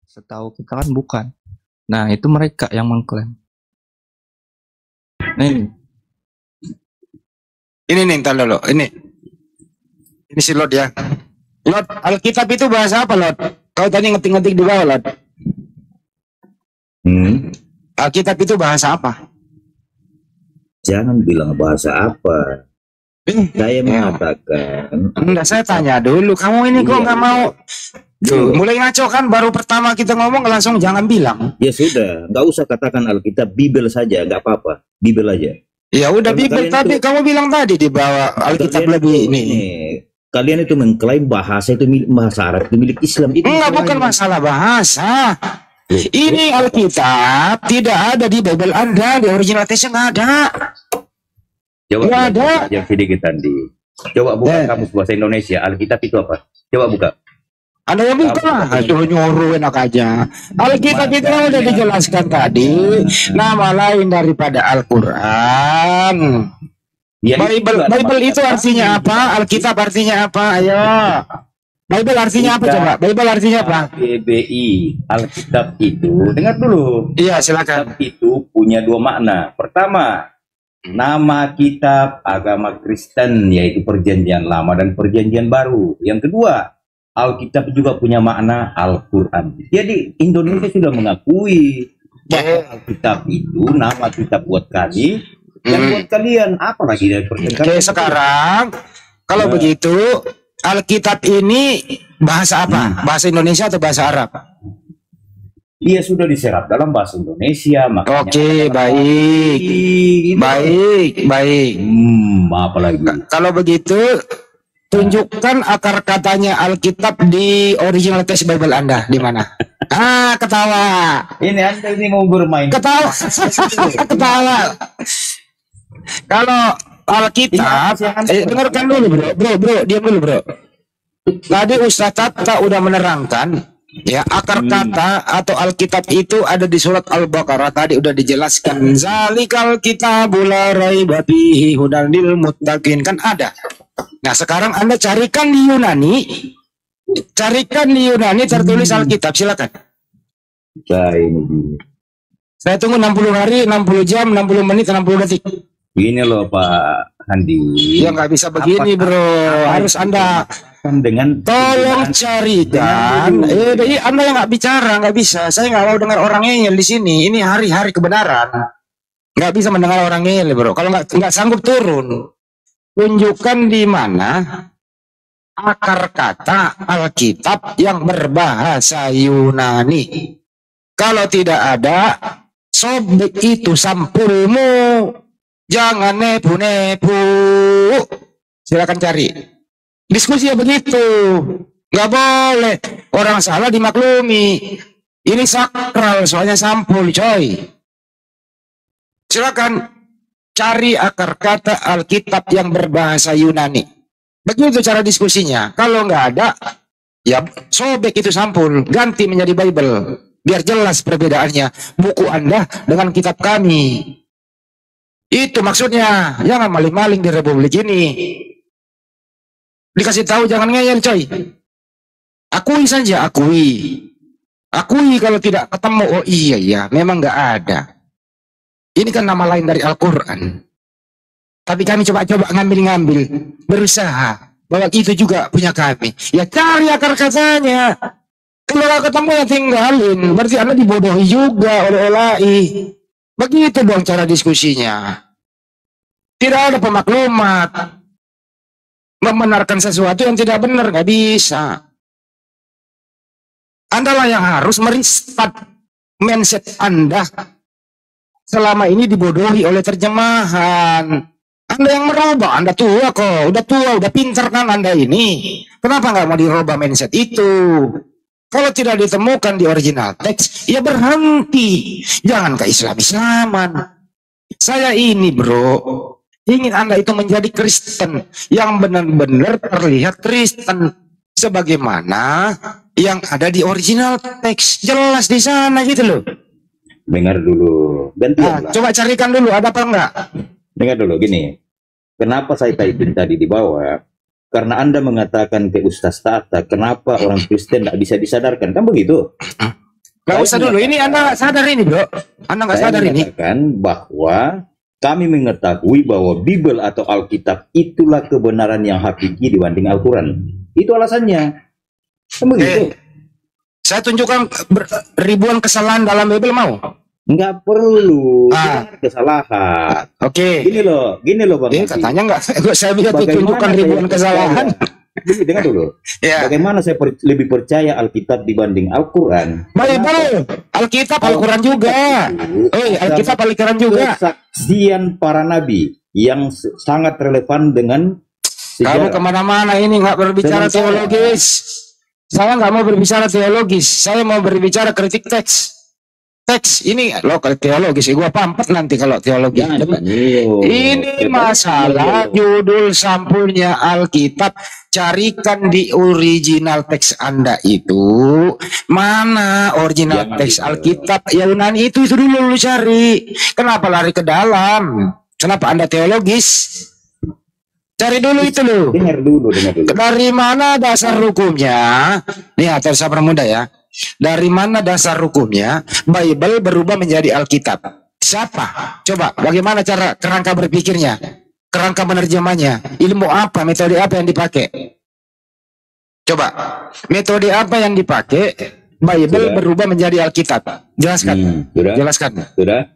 Setahu kita kan bukan. Nah, itu mereka yang mengklaim. Nih, Ini nih, ntar dulu. Ini si Lot ya. Lot, Alkitab itu bahasa apa, Lot? Kau tadi ngetik-ngetik di bawah, Lot. Alkitab itu bahasa apa? Jangan bilang bahasa apa. Saya mengatakan. Enggak, saya tanya dulu. Kamu ini kok nggak mau? Duh, mulai ngaco kan, baru pertama kita ngomong langsung jangan bilang. Ya sudah, nggak usah katakan Alkitab, Bibel saja, nggak apa-apa, Bibel aja. Ya udah Bibel, tapi kamu bilang tadi di bawah Alkitab lebih ini. Kalian itu mengklaim bahasa itu milik, bahasa Arab itu milik Islam. Itu enggak, bukan masalah bahasa. Ini Alkitab tidak ada di Bible Anda, di original teksnya nggak ada. Coba ada. Yang sedikit tadi. Coba buka kamus bahasa Indonesia, Alkitab itu apa? Coba buka. Ada yang buka, aduh nyuruh enak aja. Alkitab itu udah dijelaskan tadi, nama lain daripada Al-Quran. Ya, Bible itu artinya apa? Alkitab artinya apa? Ayo. Bible artinya apa coba? Bible artinya apa? BBI. Alkitab itu, dengar dulu. Iya, silakan. Alkitab itu punya dua makna. Pertama, nama kitab agama Kristen, yaitu Perjanjian Lama dan Perjanjian Baru. Yang kedua, Alkitab juga punya makna Al-Quran. Jadi Indonesia sudah mengakui bahwa Alkitab itu nama kitab buat kami dan buat kalian. Apalagi dari perjanjian. Oke, sekarang kalau begitu Alkitab ini bahasa apa? Bahasa Indonesia atau bahasa Arab? Iya, sudah diserap dalam bahasa Indonesia. Oke, baik. Gitu. Baik. Apalagi. Kalau begitu, tunjukkan akar katanya Alkitab di original text Bible Anda di mana? Ketawa. Ini Anda ini mau bermain. Ketawa. Ketawa. Kalau Alkitab, dengarkan dulu bro, diam dulu bro. Tadi Ustaz Tata udah menerangkan, ya, akar kata atau Alkitab itu ada di surat Al-Baqarah. Tadi udah dijelaskan. Zalikal kitabul la raiba fihi hudal lil muttaqin, kan ada. Nah, sekarang Anda carikan di Yunani. Tertulis Alkitab, silakan. Saya tunggu 60 hari, 60 jam, 60 menit, 60 detik. Ini loh Pak Handi. Ya nggak bisa begini bro. Harus Anda dengan tolong carikan. Anda yang nggak bicara, nggak bisa. Saya nggak mau dengar orang ngeyel di sini. Ini hari-hari kebenaran. Nggak bisa mendengar orang ngeyel bro. Kalau nggak sanggup turun. Tunjukkan di mana akar kata Alkitab yang berbahasa Yunani. Kalau tidak ada, sobek itu sampulmu. Jangan nepu-nepu. Silakan cari. Diskusi ya begitu. Nggak boleh. Orang salah dimaklumi. Ini sakral, soalnya sampul, coy. Silakan cari akar kata Alkitab yang berbahasa Yunani. Begitu cara diskusinya. Kalau nggak ada, ya sobek itu sampul. Ganti menjadi Bible. Biar jelas perbedaannya. Buku Anda dengan kitab kami. Itu maksudnya. Jangan maling-maling di Republik ini. Dikasih tahu jangan ngeyel coy. Akui saja, akui. Akui kalau tidak ketemu. Oh iya, memang nggak ada. Ini kan nama lain dari Al-Quran. Tapi kami coba-coba ngambil-ngambil. Berusaha. Bahwa itu juga punya kami. Ya cari akar katanya. Kalau nggak ketemu ya tinggalin. Berarti Anda dibodohi juga oleh OLAI. Begitu dong cara diskusinya. Tidak ada pemaklumat. Membenarkan sesuatu yang tidak benar. Nggak bisa. Anda lah yang harus meriset mindset Anda. Selama ini dibodohi oleh terjemahan. Anda yang merubah. Anda tua kok. Udah pintar kan Anda ini. Kenapa nggak mau dirubah mindset itu? Kalau tidak ditemukan di original teks, ya berhenti. Jangan ke Islam-Islaman. Saya ini bro, ingin Anda itu menjadi Kristen yang benar-benar terlihat Kristen. Sebagaimana yang ada di original teks. Jelas di sana gitu loh. Dengar dulu. Coba carikan dulu, ada apa enggak? Dengar dulu, gini. Kenapa saya typing tadi di bawah? Karena Anda mengatakan ke Ustaz Tata, kenapa orang Kristen tidak bisa disadarkan? Kan begitu? Nggak usah dulu. Ini Anda nggak sadar ini, bro. Anda nggak sadar ini. Mengatakan bahwa kami mengetahui bahwa Bible atau Alkitab itulah kebenaran yang hakiki dibanding Al-Quran. Itu alasannya. Kan begitu. Saya tunjukkan ribuan kesalahan dalam Bible, mau? Nggak perlu kesalahan. Oke. Gini loh Bang. Katanya nggak. Saya bisa tunjukkan ribuan kesalahan. Dengar dulu. Ya. Bagaimana saya lebih percaya Alkitab dibanding Al-Quran? Bible, Alkitab, Al-Quran juga. Alkitab, Al-Quran juga. Kesaksian para nabi yang sangat relevan dengan sejarah. Kamu kemana-mana ini nggak berbicara teologis. Saya nggak mau berbicara teologis. Saya mau berbicara kritik teks. Teks ini lokal teologis, gua pampet nanti kalau teologi. Ini masalah judul sampulnya Alkitab. Carikan di original teks Anda itu mana original teks Alkitab Yunani itu dulu lu cari. Kenapa lari ke dalam? Kenapa Anda teologis? Cari dulu itu loh. Dengar dulu. Dari mana dasar hukumnya? Nih atur sabar muda ya. Dari mana dasar hukumnya Bible berubah menjadi Alkitab? Siapa? Coba bagaimana cara kerangka berpikirnya? Kerangka menerjemahnya? Ilmu apa? Metode apa yang dipakai? Coba metode apa yang dipakai Bible berubah menjadi Alkitab? Jelaskan. Jelaskan. Sudah.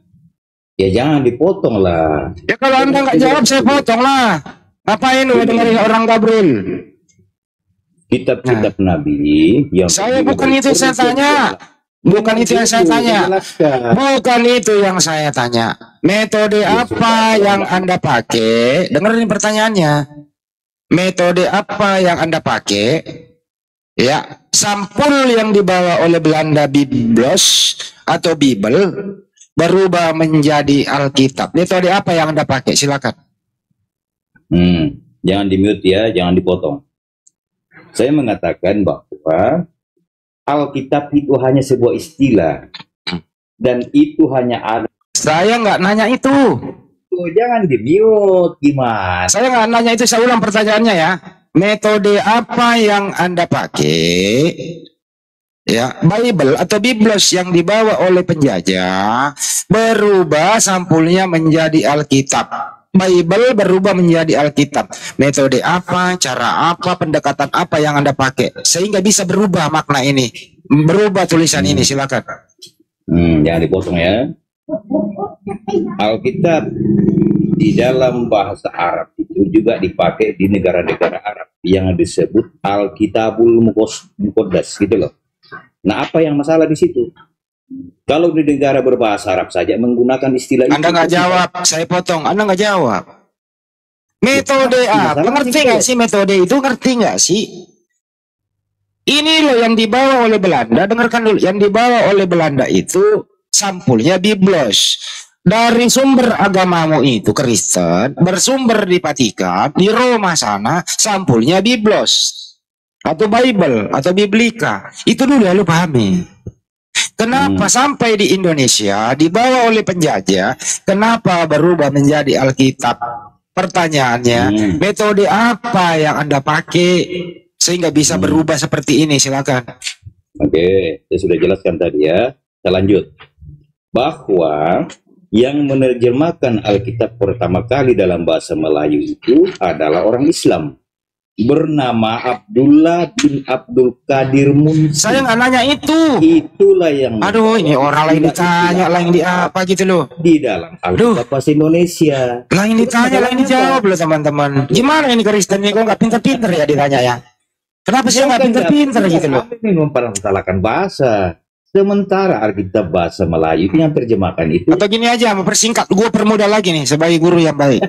Ya jangan dipotong lah. Ya kalau Anda nggak jawab saya potong lah. Ngapain lu dengerin orang Gabriel? Kitab-kitab Nabi yang saya bukan itu saya tanya. Bukan itu yang saya tanya. Bukan itu yang saya tanya. Metode apa yang Anda pakai? Dengerin pertanyaannya. Metode apa yang Anda pakai? Ya, sampul yang dibawa oleh Belanda Biblos atau Bible berubah menjadi Alkitab. Metode apa yang Anda pakai? Silakan. Jangan di-mute ya, jangan dipotong. Saya mengatakan bahwa Alkitab itu hanya sebuah istilah dan itu hanya ada. Saya nggak nanya itu. Jangan di-mute, gimana? Saya nggak nanya itu, saya ulang pertanyaannya ya. Metode apa yang Anda pakai? Ya, Bible atau Biblos yang dibawa oleh penjajah berubah sampulnya menjadi Alkitab. Bible berubah menjadi Alkitab. Metode apa, cara apa, pendekatan apa yang Anda pakai sehingga bisa berubah makna ini, berubah tulisan ini? Silakan. Jangan dipotong ya. Alkitab di dalam bahasa Arab itu juga dipakai di negara-negara Arab yang disebut Alkitabul Muqaddas gitu loh. Nah, apa yang masalah di situ? Kalau di negara berbahasa Arab saja menggunakan istilah itu. Anda nggak jawab, saya potong. Anda nggak jawab. Metode apa? Ngerti nggak sih metode itu? Ngerti nggak sih? Ini loh yang dibawa oleh Belanda. Dengarkan dulu. Yang dibawa oleh Belanda itu sampulnya Biblos. Dari sumber agamamu itu Kristen, bersumber di Vatikan, di Roma sana, sampulnya Biblos atau Bible atau Biblika. Itu dulu ya lu pahami. Kenapa sampai di Indonesia dibawa oleh penjajah? Kenapa berubah menjadi Alkitab? Pertanyaannya, metode apa yang Anda pakai sehingga bisa berubah seperti ini? Silakan. Oke, saya sudah jelaskan tadi ya. Kita lanjut. Bahwa yang menerjemahkan Alkitab pertama kali dalam bahasa Melayu itu adalah orang Islam bernama Abdullah bin Abdul Qadir Munsi. Saya nggak nanya itu. Itulah yang. Aduh, ini orang lain ditanya, lain di apa gitu loh. Di dalam Alkitab bahasa Indonesia. Lain ditanya, lain dijawab loh teman-teman. Gimana ini Kristen ini kok nggak pinter-pinter ya ditanya ya? Kenapa sih nggak pinter-pinter gitu loh? Kami mempermasalahkan bahasa. Sementara Alkitab bahasa Melayu yang terjemahkan itu. Atau gini aja, mempersingkat. Gue permudah lagi nih sebagai guru yang baik.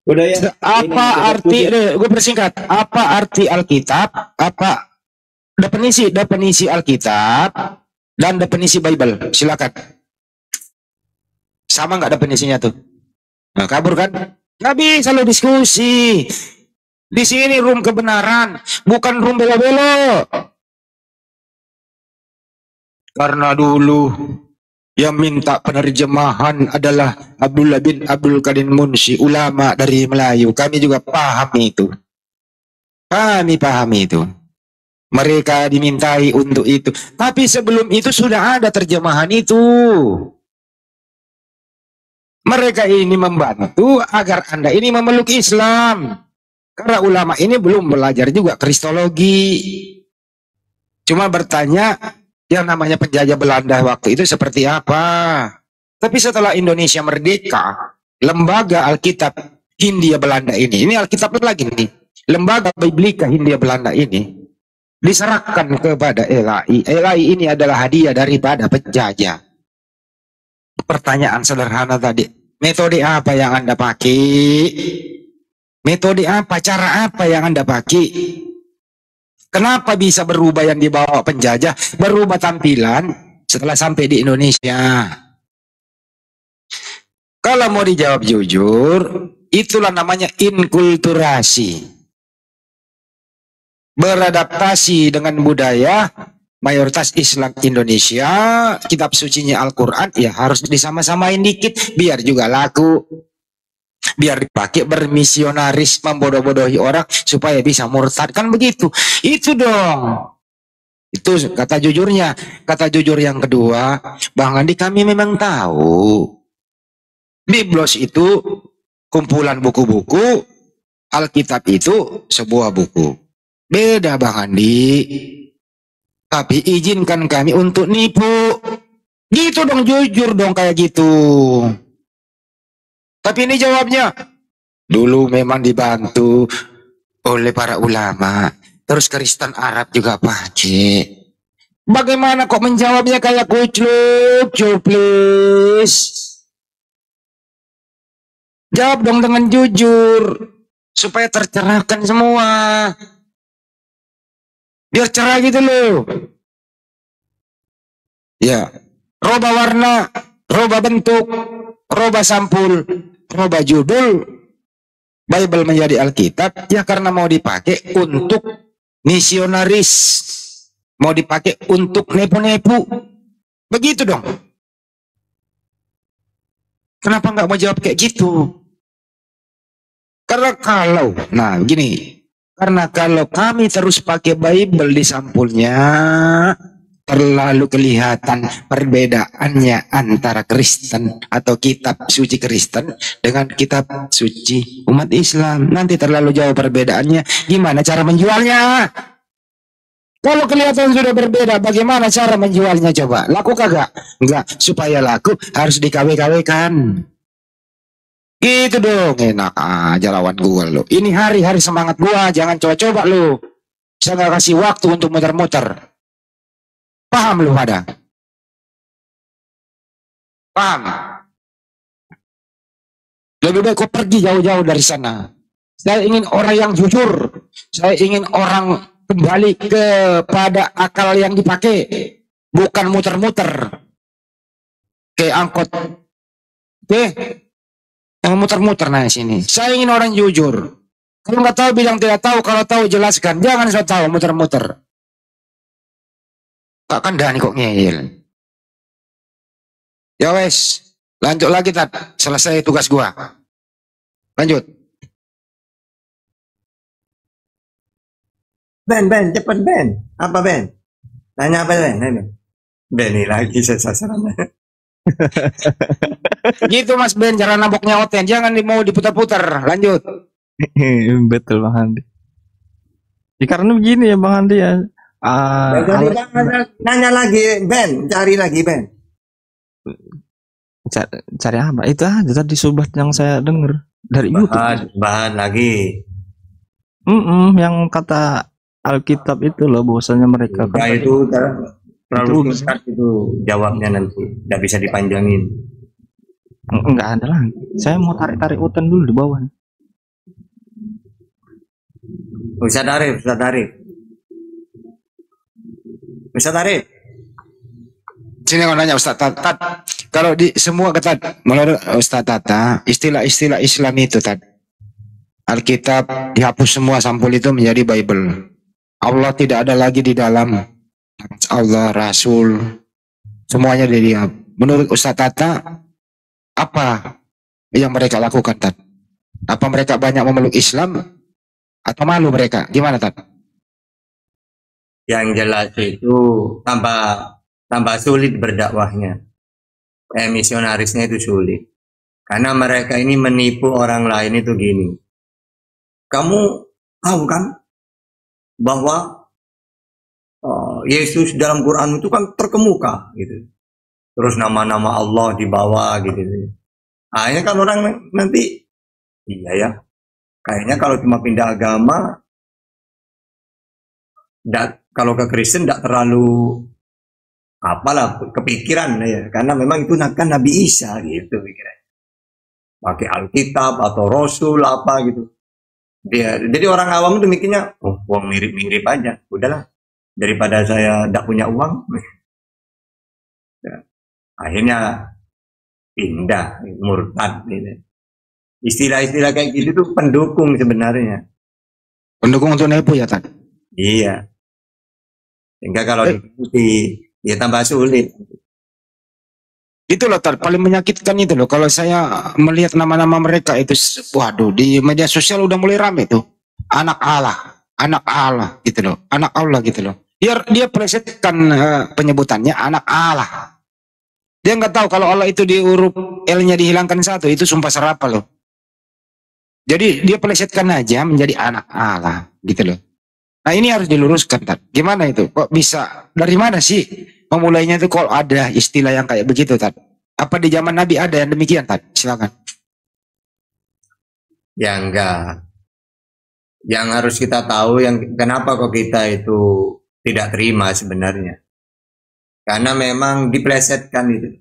Udah ya. Apa arti? Gue persingkat. Apa arti Alkitab? Apa definisi Alkitab dan definisi Bible? Silakan. Sama nggak definisinya tuh? Nah, kabur kan? Nggak bisa lo diskusi. Di sini room kebenaran, bukan room bela-bela. Karena dulu yang minta penerjemahan adalah Abdullah bin Abdul Qadir Munsi, ulama dari Melayu. Kami juga paham itu. Kami pahami itu. Mereka dimintai untuk itu. Tapi sebelum itu sudah ada terjemahan itu. Mereka ini membantu agar Anda ini memeluk Islam. Karena ulama ini belum belajar juga kristologi. Cuma bertanya yang namanya penjajah Belanda waktu itu seperti apa. Tapi setelah Indonesia merdeka, lembaga Alkitab Hindia Belanda ini Alkitab lagi nih, lembaga Biblika Hindia Belanda ini diserahkan kepada LAI. LAI ini adalah hadiah daripada penjajah. Pertanyaan sederhana tadi, metode apa yang Anda pakai? Metode apa, cara apa yang Anda pakai? Kenapa bisa berubah yang dibawa penjajah, berubah tampilan setelah sampai di Indonesia? Kalau mau dijawab jujur, itulah namanya inkulturasi. Beradaptasi dengan budaya mayoritas Islam Indonesia, kitab sucinya Al-Quran, ya harus disama-samain dikit, biar juga laku. Biar dipakai bermisionaris, membodoh-bodohi orang, supaya bisa murtad, kan begitu. Itu dong. Itu kata jujurnya. Kata jujur yang kedua, Bang Andi, kami memang tahu Biblos itu kumpulan buku-buku, Alkitab itu sebuah buku. Beda Bang Andi. Tapi izinkan kami untuk nipu. Gitu dong, jujur dong kayak gitu. Tapi ini jawabnya, dulu memang dibantu oleh para ulama. Terus Kristen Arab juga pakai. Bagaimana kok menjawabnya kayak kucluk, cuplis? Jawab dong dengan jujur, supaya tercerahkan semua. Biar cerah gitu loh. Ya, roba warna, roba bentuk, roba sampul, roba judul, Bible menjadi Alkitab, ya karena mau dipakai untuk misionaris, mau dipakai untuk nepu-nepu. Begitu dong. Kenapa nggak mau jawab kayak gitu? Karena kalau kami terus pakai Bible di sampulnya, terlalu kelihatan perbedaannya antara Kristen atau kitab suci Kristen dengan kitab suci umat Islam. Nanti terlalu jauh perbedaannya. Gimana cara menjualnya? Kalau kelihatan sudah berbeda, bagaimana cara menjualnya coba? Laku kagak? Enggak. Supaya laku harus dikawe-kawekan. Gitu dong. Enak aja lawan gua lo. Ini hari-hari semangat gua. Jangan coba-coba lo. Saya nggak kasih waktu untuk muter-muter. Paham lu pada? Paham? Lebih baik kau pergi jauh-jauh dari sana. Saya ingin orang yang jujur. Saya ingin orang kembali kepada akal yang dipakai. Bukan muter-muter. Kayak angkot. Oke? Yang muter-muter nah sini. Saya ingin orang jujur. Kalau nggak tahu bilang tidak tahu. Kalau tahu jelaskan. Jangan so tahu muter-muter. Kak Kandani kok ngeyel. Ya wes, lanjut lagi Tat. Selesai tugas gua. Lanjut. Ben, cepet Ben. Apa Ben? Tanya apa Ben? Ben ini lagi sasarannya. Gitu Mas Ben, cara naboknya Oten. Jangan mau diputar-putar. Lanjut. Betul Bang Andi. Ya, karena begini ya Bang Andi ya. Nanya lagi Ben, cari lagi Ben. Cari apa? Itu aja tadi sobat yang saya dengar dari YouTube. Bahan lagi. Yang kata Alkitab itu loh, bahwasanya mereka kan itu terlalu singkat itu jawabnya nanti, tidak bisa dipanjangin. Enggak ada lah. Saya mau tarik Oten dulu di bawah. Ustaz Arif. Sini aku nanya Ustaz Tata. Kalau di semua kata menurut Ustaz Tata, istilah-istilah Islam itu Tat. Alkitab dihapus semua, sampul itu menjadi Bible. Allah tidak ada lagi di dalam. Allah, Rasul, semuanya dia. Menurut Ustaz Tata, apa yang mereka lakukan Tat? Apa mereka banyak memeluk Islam atau malu mereka? Gimana Tat? Yang jelas itu tambah sulit berdakwahnya. Misionarisnya itu sulit. Karena mereka ini menipu orang lain itu gini. Kamu tahu kan bahwa Yesus dalam Quran itu kan terkemuka gitu. Terus nama-nama Allah dibawa gitu. Akhirnya kan orang nanti, iya ya, kayaknya kalau cuma pindah agama, kalau ke Kristen tidak terlalu apalah kepikiran ya, karena memang itu kan Nabi Isa gitu pikiran. Pakai Alkitab atau Rasul apa gitu. Jadi orang awam itu mikirnya, oh, uang mirip-mirip aja, udahlah, daripada saya tidak punya uang. Ya, akhirnya pindah, murtad. Gitu. Istilah-istilah kayak gitu tuh pendukung sebenarnya. Pendukung untuk nipu ya, Tan? Iya. Sehingga kalau diikuti, ya tambah sulit. Itu loh, Tan, paling menyakitkan itu loh. Kalau saya melihat nama-nama mereka itu, waduh, di media sosial udah mulai rame tuh. Anak Allah gitu loh. Anak Allah gitu loh. Dia plesetkan penyebutannya anak Allah. Dia nggak tahu kalau Allah itu di huruf L-nya dihilangkan satu, itu sumpah serapah loh. Jadi dia plesetkan aja menjadi anak Allah gitu loh. Nah ini harus diluruskan, Tan. Gimana itu? Kok bisa? Dari mana sih memulainya itu kalau ada istilah yang kayak begitu, Tan? Apa di zaman Nabi ada yang demikian, Tan? Silakan. Ya enggak. Yang harus kita tahu yang kenapa kok kita itu tidak terima sebenarnya. Karena memang diplesetkan itu.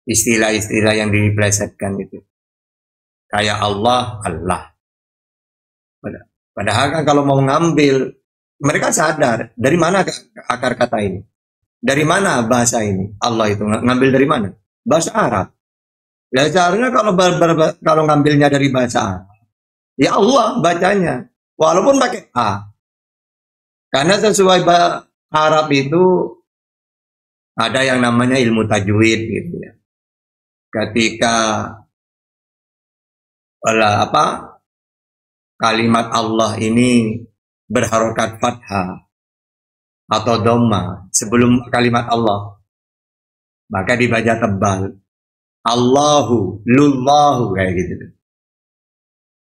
Istilah-istilah yang diplesetkan itu. Kayak Allah. Padahal kan kalau mau ngambil, mereka sadar dari mana akar kata ini. Dari mana bahasa ini? Allah itu ngambil dari mana? Bahasa Arab. Ya seharusnya kalau ngambilnya dari bahasa Arab, ya Allah bacanya. Walaupun pakai A. Karena sesuai Arab itu ada yang namanya ilmu tajwid gitu ya. Ketika kalimat Allah ini berharokat fathah atau dhamma sebelum kalimat Allah, maka dibaca tebal. Allahu, lullahu kayak gitu.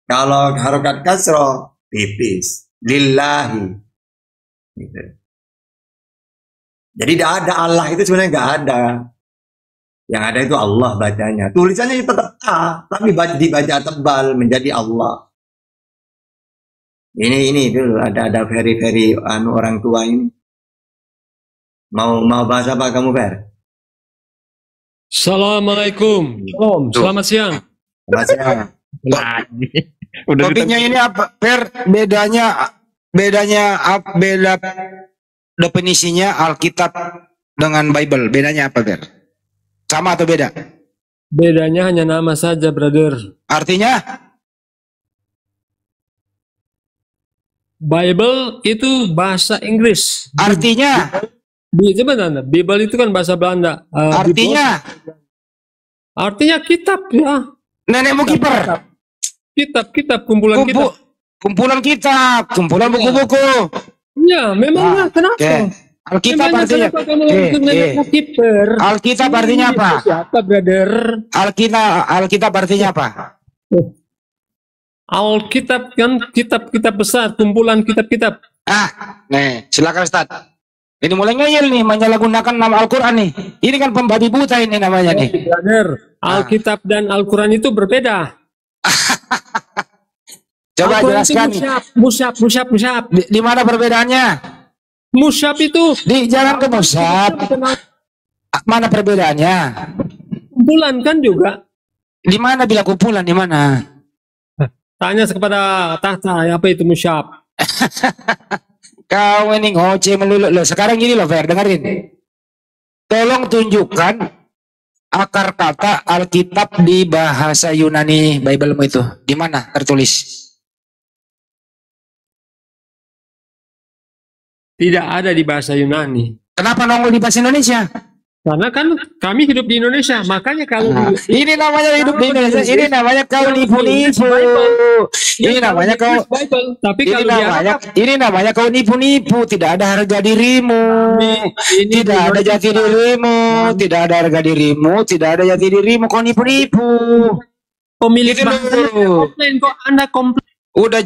Kalau harokat kasroh tipis, lillahi. Gitu. Jadi tidak ada Allah itu sebenarnya nggak ada. Yang ada itu Allah bacanya. Tulisannya tetap A, tapi dibaca tebal menjadi Allah. Ini dulu ada very orang tua ini. Mau bahas apa kamu, Fer? Assalamualaikum. Selamat siang. Selamat siang. Topiknya ini apa, Fer? Beda definisinya Alkitab dengan Bible. Bedanya apa, Fer? Sama atau beda? Bedanya hanya nama saja, brother. Artinya? Bible itu bahasa Inggris. Artinya? Sebenarnya Bible itu kan bahasa Belanda. Artinya? Artinya kitab ya. Nenekmu kiper. Kitab kumpulan kitab. Kumpulan kitab, kumpulan buku-buku. Ya, memangnya kenapa? Okay. Alkitab artinya Alkitab artinya apa? Siapa, brother? Alkitab artinya apa? Alkitab kan kitab-kitab besar, kumpulan kitab-kitab. Nih, silakan Ustaz. Ini mulai ngeyel nih, menyalahgunakan nama Al-Quran nih. Ini kan pembabi buta ini namanya nih. Brother, Alkitab dan Al-Quran itu berbeda. Coba jelaskan. Musyaf. Di mana perbedaannya? Musyaf itu di jalan ke musyaf. Mana perbedaannya? Kumpulan kan juga. Di mana bila kumpulan di mana? Tanya kepada Tahta, apa itu musyaf? Kau ini ngoceh melulu loh. Sekarang gini loh, Fer, dengerin. Tolong tunjukkan akar kata Alkitab di bahasa Yunani Bible-mu itu. Di mana tertulis? Tidak ada di bahasa Yunani. Kenapa nongol di bahasa Indonesia? Karena kan kami hidup di Indonesia, makanya kalau Nah, ini namanya hidup di Indonesia. Ini namanya kau nipu-nipu. Ini namanya kau. Tapi Ini kalau di namanya, Arab, ini namanya kau nipu-nipu. Tidak ada harga dirimu. ini Tidak ada jati dirimu. Tidak ada harga dirimu. Tidak ada jati dirimu. Kau nipu-nipu. pemilik Gitu bahasa loh. komplain kok Anda komplain. Udah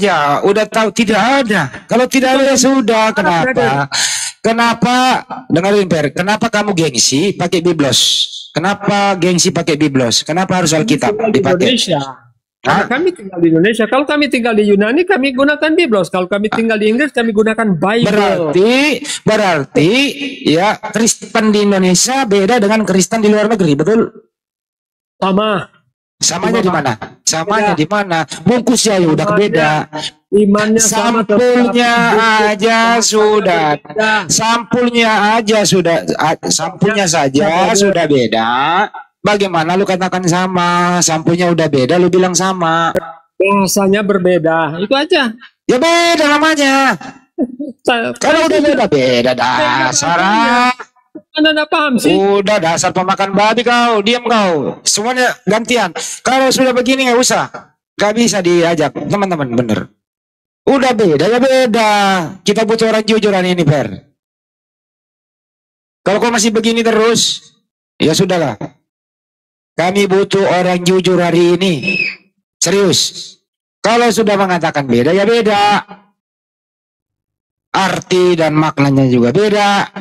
udah tahu tidak ada. Kalau tidak ada ya sudah. Kenapa? Kenapa? Dengerin Per. Kenapa kamu gengsi pakai biblos? Kenapa gengsi pakai biblos? Kenapa harus Alkitab Tinggal di dipakai? Indonesia. Karena Hah? kami tinggal di Indonesia. Kalau kami tinggal di Yunani, kami gunakan Biblos. Kalau kami tinggal di Inggris, kami gunakan Bible. Berarti ya Kristen di Indonesia beda dengan Kristen di luar negeri, betul? Sama. Samanya di mana? Samanya di mana? Bungkusnya ya udah beda. Imannya sama. Sampulnya aja sudah. beda. Sampulnya saja sudah beda. Bagaimana lu katakan sama? Sampulnya udah beda, lu bilang sama. Bahasanya berbeda. Itu aja. Ya beda namanya. Kalau udah beda dasar. Anda tidak paham sih? Udah dasar pemakan babi kau, diam kau. Semuanya gantian. Kalau sudah begini nggak usah. Gak bisa diajak teman-teman, bener. Udah beda ya beda. Kita butuh orang jujuran ini, Per. Kalau kau masih begini terus, ya sudahlah. Kami butuh orang jujur hari ini. Serius. Kalau sudah mengatakan beda ya beda. Arti dan maknanya juga beda.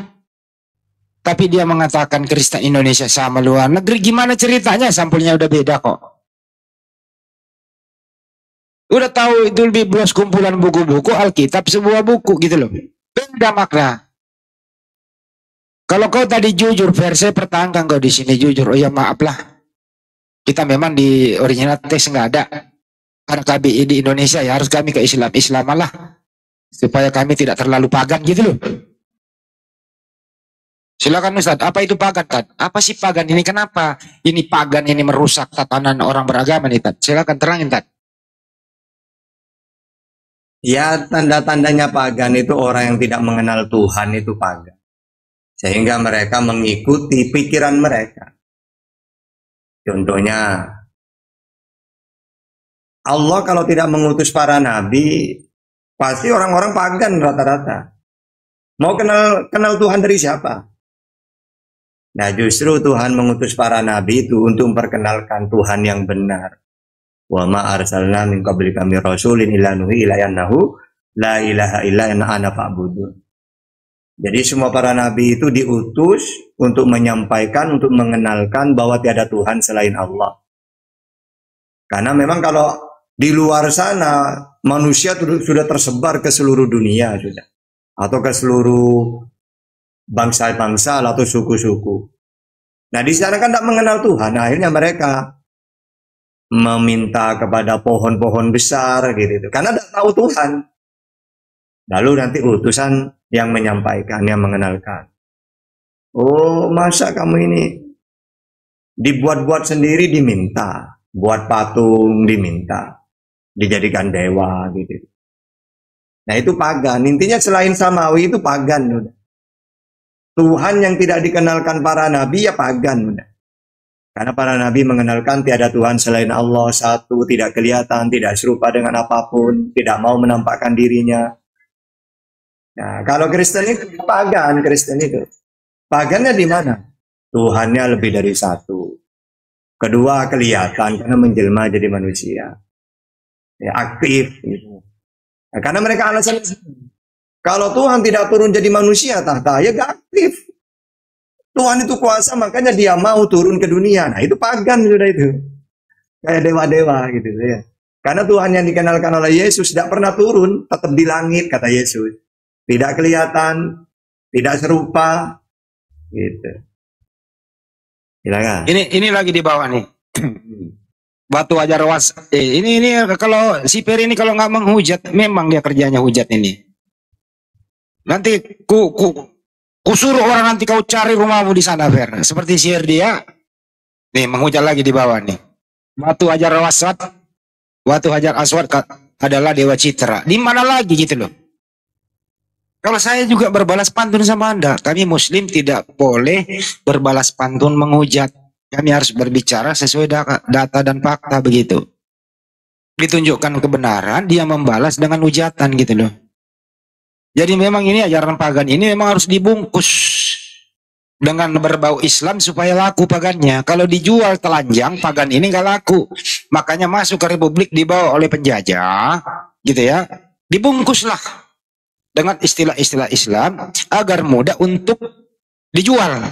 Tapi dia mengatakan Kristen Indonesia sama luar negeri. Gimana ceritanya? Sampulnya udah beda kok. Udah tahu itu lebih blos kumpulan buku-buku Alkitab sebuah buku gitu loh. Beda makna. Kalau kau tadi jujur, versi pertahankan kau di sini jujur. Oh ya maaf lah. Kita memang di original teks nggak ada. Karena KBI di Indonesia ya harus kami ke Islam lah. Supaya kami tidak terlalu pagan gitu loh. Silakan Ustaz, apa itu pagan, Tad? Apa sih pagan ini? Kenapa ini pagan ini merusak tatanan orang beragama nih, Tad? Silakan terangin, Tad. Ya, tanda-tandanya pagan itu orang yang tidak mengenal Tuhan itu pagan. Sehingga mereka mengikuti pikiran mereka. Contohnya, Allah kalau tidak mengutus para nabi, pasti orang-orang pagan rata-rata. Mau kenal Tuhan dari siapa? Nah, justru Tuhan mengutus para nabi itu untuk memperkenalkan Tuhan yang benar. Wa ma arsalna min qablika min rasulin illa nuhi ila annahu la ilaha illa ana fa'budun. Jadi semua para nabi itu diutus untuk menyampaikan, untuk mengenalkan bahwa tiada Tuhan selain Allah. Karena memang kalau di luar sana manusia sudah tersebar ke seluruh dunia sudah, atau ke seluruh bangsa-bangsa atau suku-suku. Nah di sana kan tidak mengenal Tuhan, akhirnya mereka meminta kepada pohon-pohon besar gitu, karena tidak tahu Tuhan. Lalu nanti utusan yang menyampaikan, yang mengenalkan. Oh masa kamu ini dibuat-buat sendiri diminta, buat patung diminta, dijadikan dewa gitu. Nah itu pagan, intinya selain samawi itu pagan udah. Tuhan yang tidak dikenalkan para nabi ya pagan. Karena para nabi mengenalkan tiada Tuhan selain Allah, satu, tidak kelihatan, tidak serupa dengan apapun, tidak mau menampakkan dirinya. Nah, kalau Kristen itu pagan, Kristen itu. Pagannya di mana? Tuhannya lebih dari satu. Kedua, kelihatan karena menjelma jadi manusia. Ya, aktif gitu. Nah, karena mereka alasan kalau Tuhan tidak turun jadi manusia tahta, ya gak aktif. Tuhan itu kuasa, makanya dia mau turun ke dunia. Nah itu pagan sudah itu. Kayak dewa-dewa gitu ya. Karena Tuhan yang dikenalkan oleh Yesus tidak pernah turun, tetap di langit kata Yesus. Tidak kelihatan, tidak serupa, gitu. Silakan. Ini lagi di bawah nih. Batu ajar was. Ini kalau si Per ini kalau nggak menghujat, memang dia kerjanya hujat ini. Nanti ku suruh orang nanti kau cari rumahmu di sana, Fer. Seperti sihir dia. Nih, menghujat lagi di bawah nih. Batu Hajar Aswad. Batu Hajar Aswad adalah dewa citra. Di mana lagi gitu loh. Kalau saya juga berbalas pantun sama Anda, kami Muslim tidak boleh berbalas pantun menghujat. Kami harus berbicara sesuai data dan fakta begitu. Ditunjukkan kebenaran, dia membalas dengan hujatan gitu loh. Jadi memang ini ajaran pagan ini memang harus dibungkus dengan berbau Islam supaya laku pagannya. Kalau dijual telanjang, pagan ini nggak laku. Makanya masuk ke Republik dibawa oleh penjajah, gitu ya. Dibungkuslah dengan istilah-istilah Islam agar mudah untuk dijual.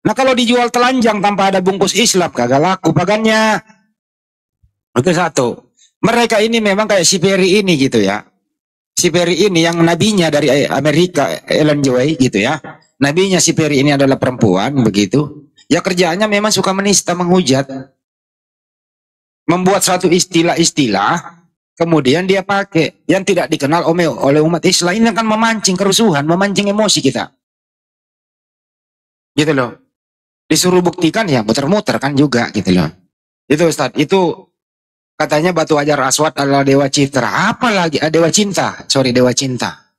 Nah kalau dijual telanjang tanpa ada bungkus Islam, kagak laku pagannya. Itu satu. Mereka ini memang kayak si Perry ini gitu ya. Si Perry ini yang nabinya dari Amerika, Ellen Joy gitu ya. Nabinya si Perry ini adalah perempuan begitu. Ya kerjaannya memang suka menista, menghujat. Membuat suatu istilah-istilah kemudian dia pakai yang tidak dikenal oleh umat Islam. Ini akan memancing kerusuhan, memancing emosi kita. Gitu loh. Disuruh buktikan ya muter-muter kan juga gitu loh. Itu Ustaz, itu katanya batu hajar aswad adalah dewa citra. Apa lagi? Dewa cinta. Sorry, dewa cinta.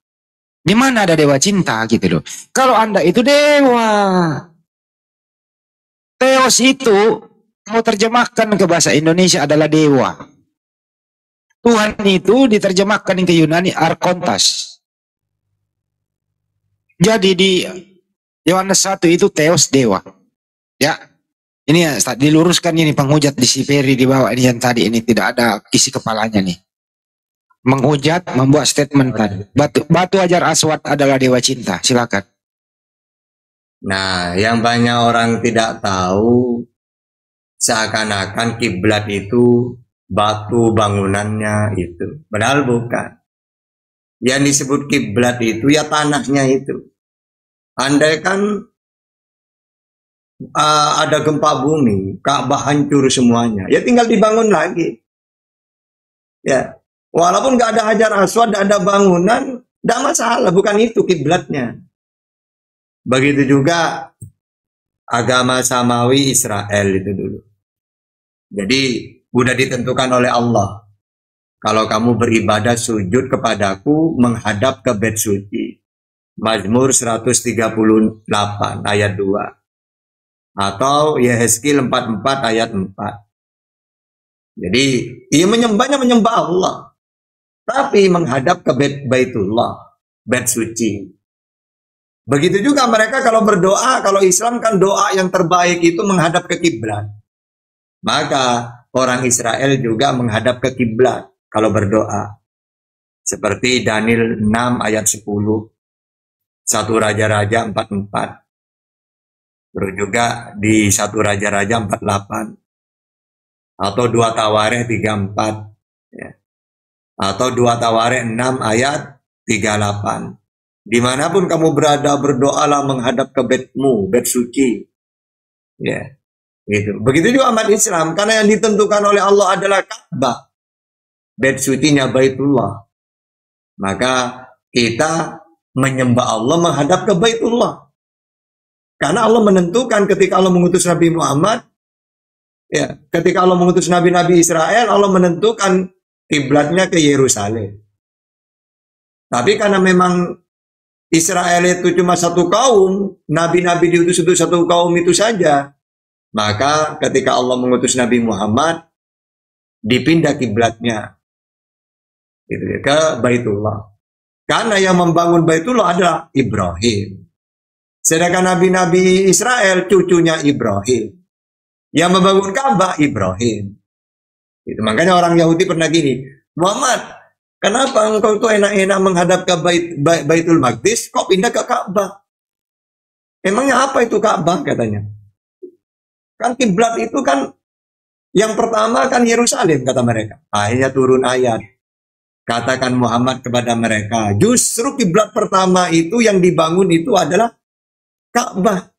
Di mana ada dewa cinta gitu loh. Kalau Anda itu dewa. Theos itu mau terjemahkan ke bahasa Indonesia adalah dewa. Tuhan itu diterjemahkan ke Yunani Arkontas. Jadi di Yohanes 1 itu Theos dewa. Ya. Ini ya, Ustaz, diluruskan ini penghujat di si Ferry di bawah ini yang tadi ini tidak ada isi kepalanya nih. Menghujat, membuat statement tadi. Batu hajar aswad adalah dewa cinta. Silakan. Nah, yang banyak orang tidak tahu, seakan-akan kiblat itu batu bangunannya itu. Padahal bukan. Yang disebut kiblat itu ya tanahnya itu. Andai kan ada gempa bumi, Ka'bah hancur semuanya, ya tinggal dibangun lagi. Ya, walaupun nggak ada hajar aswad, nggak ada bangunan, nggak masalah, bukan itu kiblatnya. Begitu juga agama samawi Israel itu dulu. Jadi udah ditentukan oleh Allah. Kalau kamu beribadah sujud kepadaku menghadap ke bait suci. Mazmur 138 ayat 2. Atau Yehezkiel 44 ayat 4. Jadi ia menyembah Allah. Tapi menghadap ke Baitullah, bait suci. Begitu juga mereka kalau berdoa, kalau Islam kan doa yang terbaik itu menghadap ke kiblat. Maka orang Israel juga menghadap ke kiblat kalau berdoa. Seperti Daniel 6 ayat 10. 1 Raja-Raja 44. Terus juga di 1 Raja-Raja 48. Atau 2 Tawarikh 34. Ya. Atau 2 Tawarikh 6 ayat 38. Dimanapun kamu berada, berdoalah menghadap ke baitmu, bait suci. Ya, gitu. Begitu juga umat Islam, karena yang ditentukan oleh Allah adalah Ka'bah, bait sucinya Baitullah. Maka kita menyembah Allah menghadap ke Baitullah. Karena Allah menentukan ketika Allah mengutus Nabi Muhammad, ya, ketika Allah mengutus nabi-nabi Israel, Allah menentukan kiblatnya ke Yerusalem. Tapi karena memang Israel itu cuma satu kaum, nabi-nabi diutus itu satu kaum itu saja, maka ketika Allah mengutus Nabi Muhammad, dipindah kiblatnya gitu, ke Baitullah. Karena yang membangun Baitullah adalah Ibrahim. Sedangkan nabi-nabi Israel cucunya Ibrahim. Yang membangun Ka'bah Ibrahim. Itu makanya orang Yahudi pernah gini, Muhammad, kenapa engkau tuh enak-enak menghadap ke Baitul Maqdis, kok pindah ke Ka'bah? Emangnya apa itu Ka'bah katanya? Kan kiblat itu kan yang pertama kan Yerusalem kata mereka. Akhirnya turun ayat. Katakan Muhammad kepada mereka, justru kiblat pertama itu yang dibangun itu adalah Ka'bah.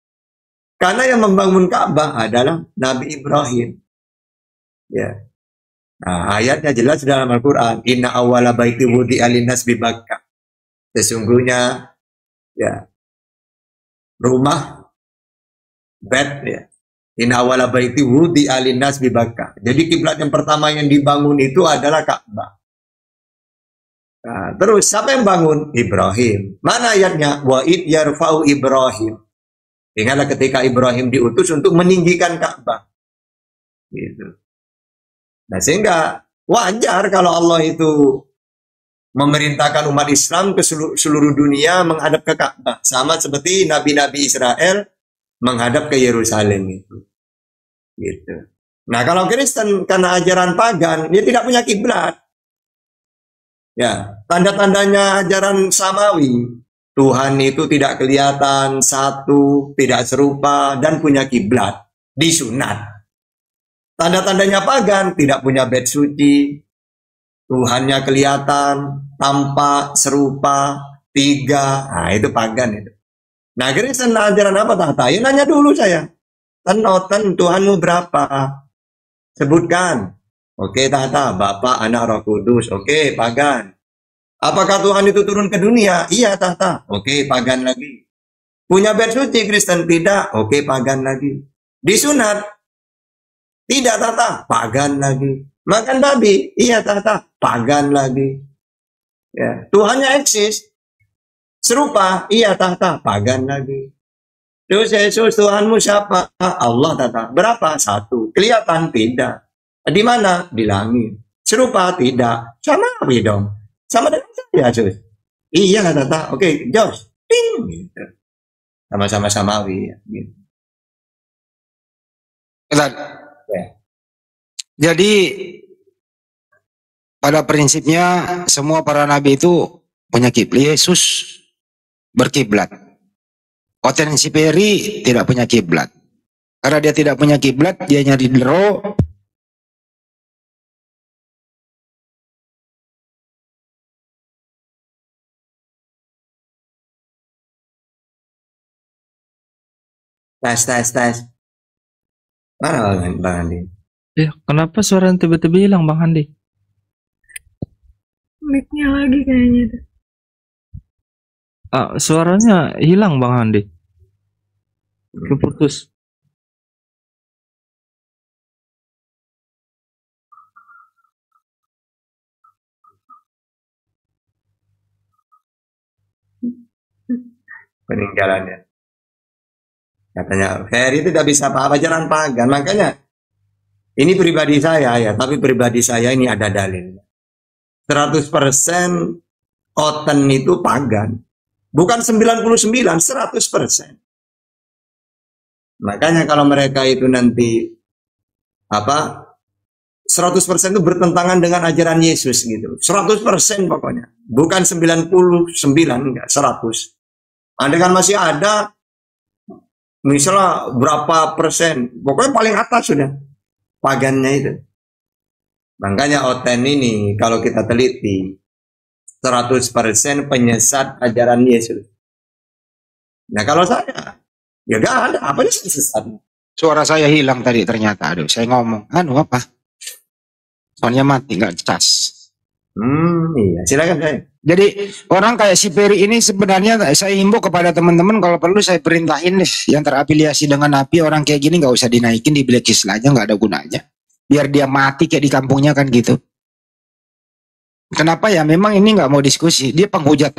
Karena yang membangun Ka'bah adalah Nabi Ibrahim. Ya. Nah, ayatnya jelas dalam Al-Quran. Inna awwala baiti wudi'a linnas bi Bakkah. Sesungguhnya ya rumah bait ya. Inna awwala baiti wudi'a linnas bi Bakkah. Jadi kiblat yang pertama yang dibangun itu adalah Ka'bah. Nah, terus siapa yang bangun? Ibrahim. Mana ayatnya? Wa id yarfa'u Ibrahim. Ingatlah ketika Ibrahim diutus untuk meninggikan Ka'bah. Gitu. Nah, sehingga wajar kalau Allah itu memerintahkan umat Islam ke seluruh dunia menghadap ke Ka'bah. Sama seperti nabi-nabi Israel menghadap ke Yerusalem itu. Gitu. Nah, kalau Kristen karena ajaran pagan, dia tidak punya kiblat. Ya, tanda-tandanya ajaran samawi. Tuhan itu tidak kelihatan, satu, tidak serupa, dan punya kiblat. Disunat. Tanda-tandanya pagan, tidak punya bait suci. Tuhannya kelihatan, tampak, serupa, tiga. Nah, itu pagan itu. Nah, Kristen ajaran apa tata? Ya, nanya dulu saya. Tenotan Tuhanmu berapa? Sebutkan. Oke, tata, Bapa, Anak, Roh Kudus. Oke, pagan. Apakah Tuhan itu turun ke dunia? Iya, tata. Oke, pagan lagi. Punya bait suci Kristen? Tidak. Oke, pagan lagi. Disunat? Tidak, tata. Pagan lagi. Makan babi? Iya, tata. Pagan lagi. Ya. Tuhannya eksis? Serupa? Iya, tata. Pagan lagi. Terus Yesus, Tuhanmu siapa? Allah, tata. Berapa? Satu. Kelihatan? Tidak. Di mana? Di langit. Serupa? Tidak. Samawi dong. Sama dengan saya, Yesus. Iya, tata. Oke, Jos. Ting. Gitu. Sama-sama samawi. Gitu. Ya. Jadi pada prinsipnya semua para nabi itu punya kiblat. Yesus berkiblat. Potensi Peri tidak punya kiblat. Karena dia tidak punya kiblat, dia nyari dero. Tes. Mana Bang Andi? Ya, kenapa suara tiba-tiba hilang Bang Andi? Mic-nya lagi kayaknya tuh. Suaranya hilang Bang Andi. Keputus. Peninggalannya. Katanya, Ferry itu tidak bisa apa-apa, ajaran pagan. Makanya, ini pribadi saya ya, tapi pribadi saya ini ada dalil. 100% Oten itu pagan. Bukan 99, 100%. Makanya kalau mereka itu nanti, 100% itu bertentangan dengan ajaran Yesus gitu. 100% pokoknya. Bukan 99, enggak, 100. Andai kan masih ada, misalnya berapa persen, pokoknya paling atas sudah pagannya itu. Makanya Oten ini kalau kita teliti 100% penyesat ajaran Yesus. Nah kalau saya ya gak ada apa sih sesat. Suara saya hilang tadi ternyata. Aduh, saya ngomong. Apa? Soalnya mati, nggak cas. Iya, silakan saya. Jadi orang kayak si Peri ini sebenarnya saya himbau kepada teman-teman kalau perlu saya perintahin deh yang terafiliasi dengan napi, orang kayak gini nggak usah dinaikin di blacklist aja, nggak ada gunanya. Biar dia mati kayak di kampungnya kan gitu. Kenapa ya? Memang ini nggak mau diskusi, dia penghujat.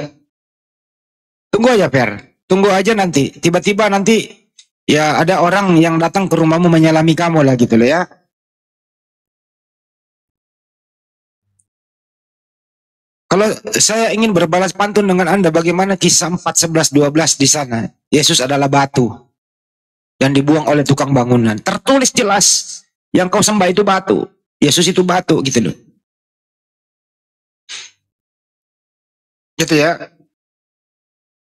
Tunggu aja Per, tunggu aja nanti. Tiba-tiba nanti ya ada orang yang datang ke rumahmu menyalami kamu lah gitu loh ya. Kalau saya ingin berbalas pantun dengan Anda, bagaimana kisah 4, 11, 12 di sana. Yesus adalah batu yang dibuang oleh tukang bangunan. Tertulis jelas, yang kau sembah itu batu. Yesus itu batu gitu loh. Gitu ya.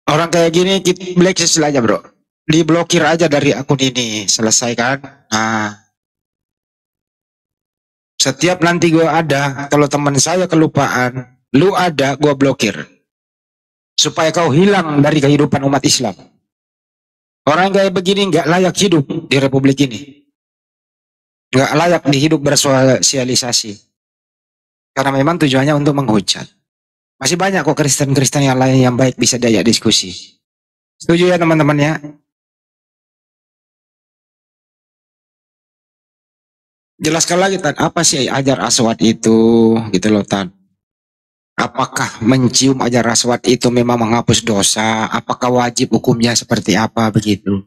Orang kayak gini, kita blacklist aja bro. Diblokir aja dari akun ini, selesai kan. Nah, setiap nanti gue ada, kalau teman saya kelupaan, lu ada, gue blokir. Supaya kau hilang dari kehidupan umat Islam. Orang kayak begini nggak layak hidup di republik ini. Nggak layak dihidup bersosialisasi. Karena memang tujuannya untuk menghujat. Masih banyak kok Kristen-Kristen yang lain yang baik bisa diajak diskusi. Setuju ya teman-teman ya? Jelaskan lagi Tan, apa sih ajar aswad itu? Gitu loh Tan. Apakah mencium Hajar Aswad itu memang menghapus dosa? Apakah wajib hukumnya seperti apa begitu?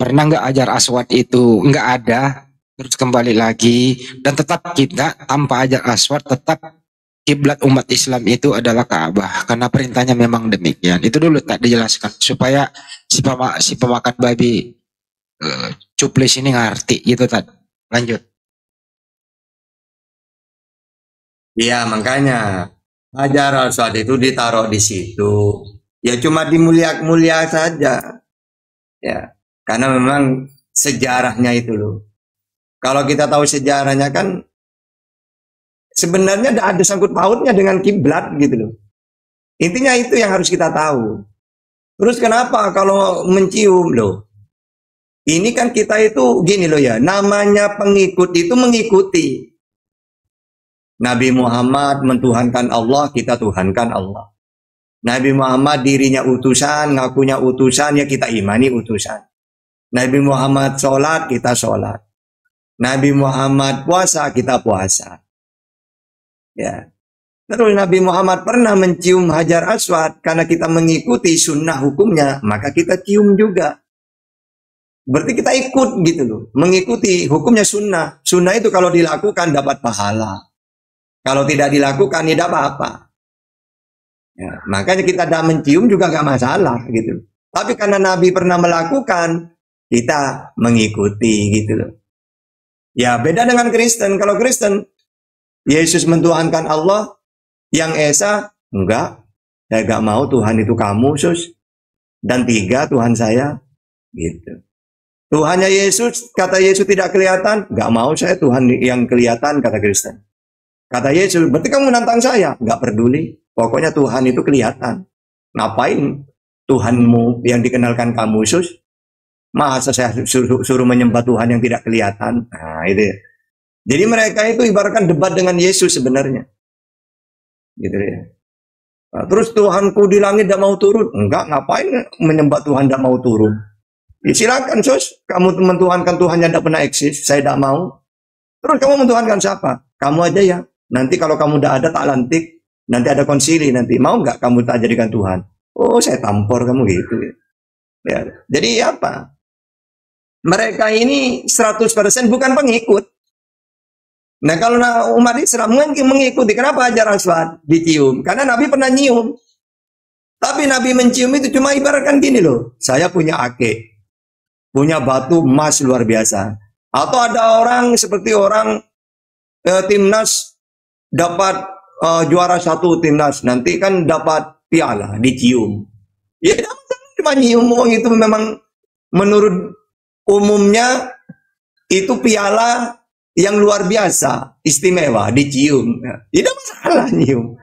Pernah nggak Hajar Aswad itu nggak ada, terus kembali lagi, dan tetap kita tanpa Hajar Aswad tetap kiblat umat Islam itu adalah Ka'bah, karena perintahnya memang demikian. Itu dulu tak dijelaskan supaya si pemakan babi cuplis ini ngerti gitu tadi. Lanjut. Iya, makanya Hajar Aswad itu ditaruh di situ. Ya cuma dimulia saja. Ya, karena memang sejarahnya itu loh. Kalau kita tahu sejarahnya kan sebenarnya ada sangkut pautnya dengan kiblat gitu loh. Intinya itu yang harus kita tahu. Terus kenapa kalau mencium loh? Ini kan kita itu gini loh ya, namanya pengikut itu mengikuti. Nabi Muhammad mentuhankan Allah, kita tuhankan Allah. Nabi Muhammad dirinya utusan, ngakunya utusan, ya kita imani utusan. Nabi Muhammad sholat, kita sholat. Nabi Muhammad puasa, kita puasa. Ya. Terus Nabi Muhammad pernah mencium Hajar Aswad, karena kita mengikuti sunnah hukumnya, maka kita cium juga. Berarti kita ikut gitu loh, mengikuti hukumnya sunnah. Sunnah itu kalau dilakukan dapat pahala. Kalau tidak dilakukan tidak apa-apa. Ya, makanya kita tidak mencium juga gak masalah gitu. Tapi karena Nabi pernah melakukan, kita mengikuti gitu loh. Ya beda dengan Kristen. Kalau Kristen, Yesus mentuhankan Allah, yang Esa enggak. Saya gak mau Tuhan itu kamu, sus. Dan 3 Tuhan saya gitu. Tuhannya Yesus, kata Yesus tidak kelihatan, gak mau saya Tuhan yang kelihatan, kata Kristen. Kata Yesus, berarti kamu menantang saya? Nggak peduli. Pokoknya Tuhan itu kelihatan. Ngapain Tuhanmu yang dikenalkan kamu, sus? Masa saya suruh menyembah Tuhan yang tidak kelihatan? Nah, itu ya. Jadi mereka itu ibaratkan debat dengan Yesus sebenarnya. Gitu ya. Nah, terus Tuhanku di langit tidak mau turun? Enggak, ngapain menyembah Tuhan tidak mau turun? Ya, silakan, sus. Kamu mentuhankan Tuhan yang tidak pernah eksis. Saya tidak mau. Terus kamu mentuhankan siapa? Kamu aja ya. Nanti kalau kamu udah ada tak lantik, nanti ada konsili nanti. Mau nggak kamu tak jadikan Tuhan? Oh, saya tampor kamu gitu ya. Ya. Jadi apa? Mereka ini 100% bukan pengikut. Nah kalau umat Islam mengikuti, kenapa Hajar Aswad dicium? Karena Nabi pernah nyium. Tapi Nabi mencium itu cuma ibaratkan gini loh. Saya punya akik. Punya batu emas luar biasa. Atau ada orang seperti orang timnas dapat juara 1 timnas, nanti kan dapat piala, dicium. Ya cuma nyium itu memang menurut umumnya itu piala yang luar biasa, istimewa, dicium. Tidak masalah nyium.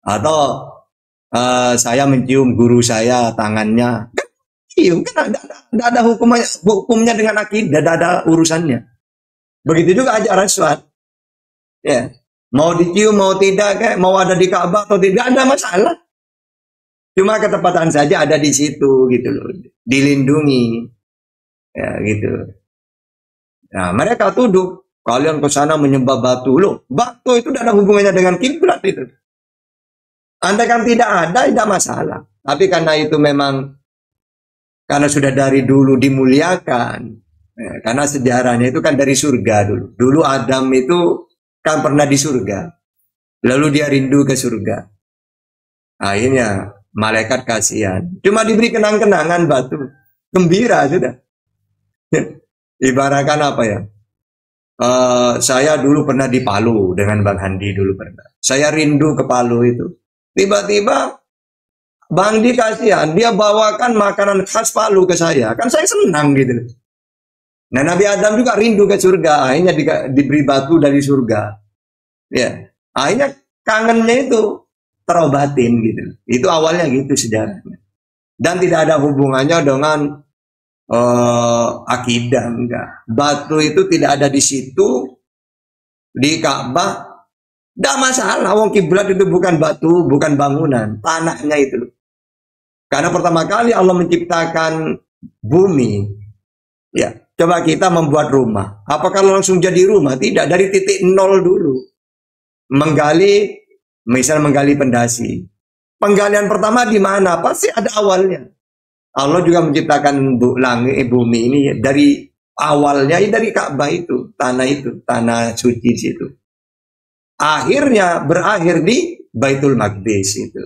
Atau saya mencium guru saya tangannya, kan cium, kan ada hukumnya dengan akidah, ada urusannya. Begitu juga Hajar Aswad. Ya, mau dicium mau tidak, kayak mau ada di Ka'bah atau tidak ada masalah. Cuma ketepatan saja ada di situ gitu loh, dilindungi. Ya gitu. Nah, mereka tuduh kalian ke sana menyembah batu. Loh, batu itu tidak ada hubungannya dengan kiblat itu. Andai kan tidak ada, tidak masalah. Tapi karena itu memang karena sudah dari dulu dimuliakan. Ya, karena sejarahnya itu kan dari surga dulu. Dulu Adam itu kan pernah di surga. Lalu dia rindu ke surga. Akhirnya malaikat kasihan. Cuma diberi kenang-kenangan batu. Gembira sudah. Ibaratkan apa ya? Saya dulu pernah di Palu dengan Bang Handi dulu pernah. Saya rindu ke Palu itu. Tiba-tiba Bang Di kasihan. Dia bawakan makanan khas Palu ke saya. Kan saya senang gitu. Nah Nabi Adam juga rindu ke surga, akhirnya diberi batu dari surga. Ya, akhirnya kangennya itu terobatin gitu. Itu awalnya gitu sejarahnya. Dan tidak ada hubungannya dengan akidah, enggak. Batu itu tidak ada di situ, di Ka'bah. Tidak masalah, wong kiblat itu bukan batu, bukan bangunan, tanahnya itu. Karena pertama kali Allah menciptakan bumi, ya. Coba kita membuat rumah. Apakah langsung jadi rumah? Tidak, dari titik nol dulu. Menggali, Misal menggali pendasi. Penggalian pertama di mana? Pasti ada awalnya. Allah juga menciptakan bumi ini dari awalnya dari Ka'bah itu, tanah suci situ. Akhirnya berakhir di Baitul Maqdis itu.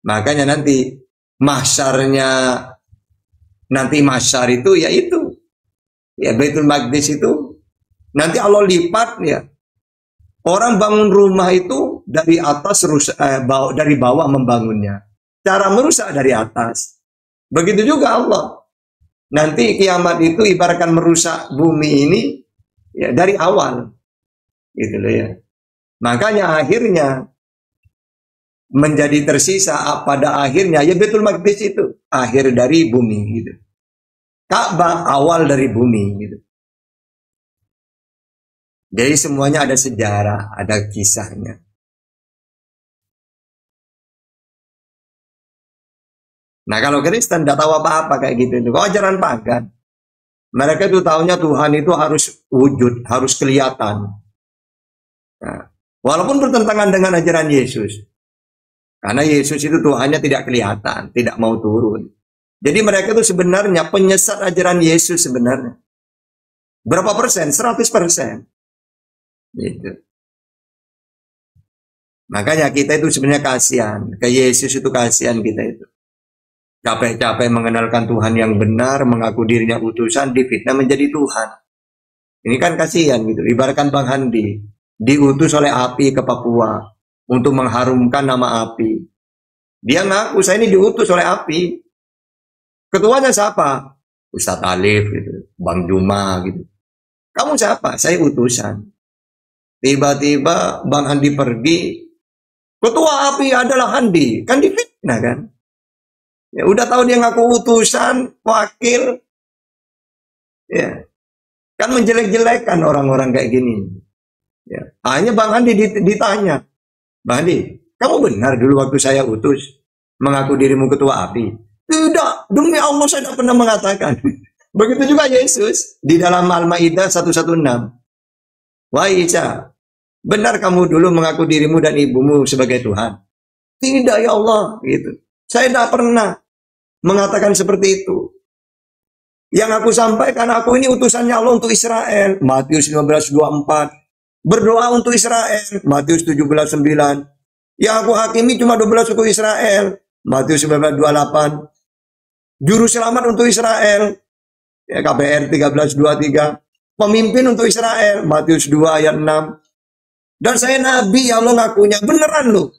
Makanya nanti masyar itu yaitu ya Baitul Maqdis itu nanti Allah lipat ya. Orang bangun rumah itu dari atas dari bawah membangunnya. Cara merusak dari atas. Begitu juga Allah. Nanti kiamat itu ibaratkan merusak bumi ini ya dari awal. Gitu loh ya. Makanya akhirnya menjadi tersisa pada akhirnya ya Baitul Maqdis itu akhir dari bumi gitu. Ka'bah awal dari bumi gitu. Jadi semuanya ada sejarah, ada kisahnya. Nah kalau Kristen tidak tahu apa-apa kayak gitu itu, ajaran pagan. Mereka itu tahunya Tuhan itu harus wujud, harus kelihatan. Nah, walaupun bertentangan dengan ajaran Yesus. Karena Yesus itu Tuhannya tidak kelihatan, tidak mau turun. Jadi mereka itu sebenarnya penyesat ajaran Yesus sebenarnya. Berapa persen? 100%. Gitu. Makanya kita itu sebenarnya kasihan. Ke Yesus itu kasihan kita itu. Capek-capek mengenalkan Tuhan yang benar, mengaku dirinya utusan, difitnah menjadi Tuhan. Ini kan kasihan gitu. Ibaratkan Bang Handi, diutus oleh API ke Papua untuk mengharumkan nama API. Dia ngaku saya ini diutus oleh API. Ketuanya siapa? Ustadz Alif gitu, Bang Juma gitu. Kamu siapa? Saya utusan. Tiba-tiba Bang Handi pergi, ketua API adalah Handi, kan difitnah kan? Ya udah tahu dia ngaku utusan, wakil, ya kan menjelek-jelekan orang-orang kayak gini. Ya, hanya Bang Handi ditanya, Bang Handi, kamu benar dulu waktu saya utus mengaku dirimu ketua API? Tidak, demi Allah saya tidak pernah mengatakan. Begitu juga Yesus di dalam Al-Maidah 116. Wahai Isa, benar kamu dulu mengaku dirimu dan ibumu sebagai Tuhan? Tidak ya Allah, gitu. Saya tidak pernah mengatakan seperti itu. Yang aku sampaikan, aku ini utusannya Allah untuk Israel. Matius 15:24. Berdoa untuk Israel. Matius 17:9. Yang aku hakimi cuma 12 suku Israel. Matius 19:28. Juru selamat untuk Israel. Ya, KPR 13:23. Pemimpin untuk Israel, Matius 2 ayat 6. Dan saya nabi, ya Allah ngakunya beneran loh.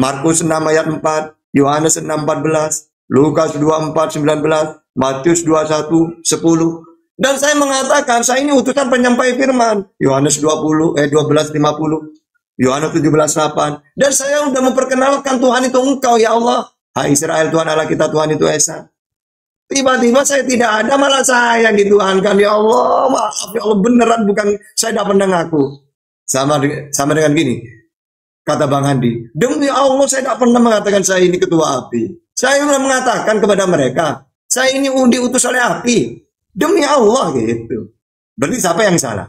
Markus 6 ayat 4, Yohanes 6 14, Lukas 24 19, Matius 21 10. Dan saya mengatakan saya ini utusan penyampai firman, Yohanes 12 50, Yohanes 17 8. Dan saya sudah memperkenalkan Tuhan itu engkau ya Allah. Hai Israel, Tuhan Allah kita, Tuhan itu Esa. Tiba-tiba saya tidak ada, malah saya dituhankan. Ya Allah, maaf ya Allah, beneran bukan, saya tidak pernah ngaku. Sama dengan gini, kata Bang Handi, demi Allah saya tidak pernah mengatakan saya ini ketua API. Saya sudah mengatakan kepada mereka, saya ini diutus oleh API. Demi Allah gitu. Berarti siapa yang salah?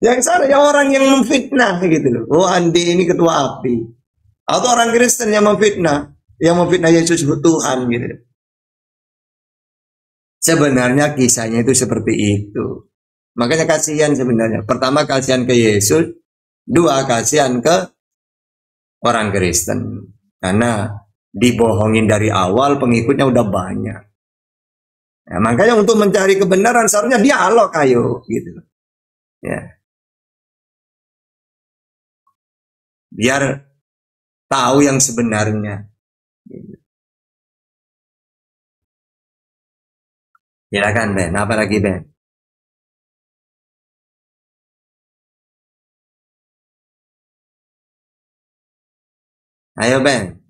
Yang salah ya orang yang memfitnah gitu loh. Oh Andi ini ketua API. Atau orang Kristen yang memfitnah Yesus Tuhan gitu. Sebenarnya kisahnya itu seperti itu. Makanya kasihan sebenarnya. Pertama kasihan ke Yesus, dua kasihan ke orang Kristen. Karena dibohongin dari awal, pengikutnya udah banyak. Nah, makanya untuk mencari kebenaran seharusnya dialog ayo gitu. Ya. Biar tahu yang sebenarnya. Silakan Ben, apa lagi Ben? Ayo Ben,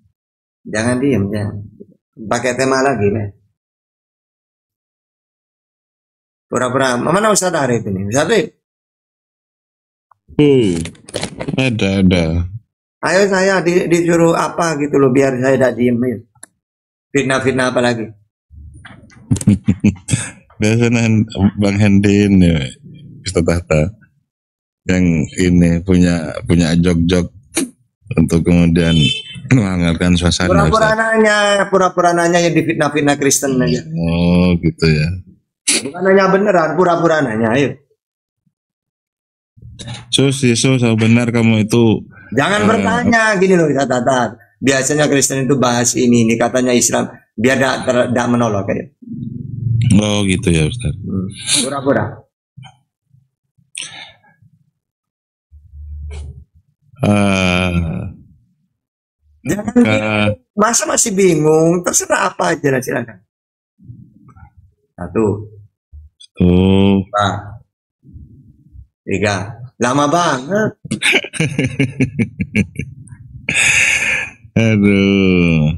jangan diem jangan. Pakai tema lagi Ben. Pura-pura, mana Ustaz Arif ini? Ustaz Arif? Ada. Ayo saya disuruh apa gitu loh biar saya tidak diem ya. Fitnah-fitnah apa lagi? Biasanya Bang Hendin ya, Ustaz Tahta. yang ini punya jog-jog untuk kemudian menghangatkan suasana. Pura-pura nanya yang difitnah-fitnah Kristen aja. Oh, gitu ya. Bukan nanya beneran, pura-pura nanya, ayo. So benar kamu itu. Jangan bertanya gini loh, Tatar. Biasanya Kristen itu bahas ini katanya Islam, biar tidak menolak kayak. Oh, gitu ya, Ustaz. Pura-pura. Jangan masa masih bingung, terserah apa aja, silakan. 1, 2, 3. Lama banget. Aduh.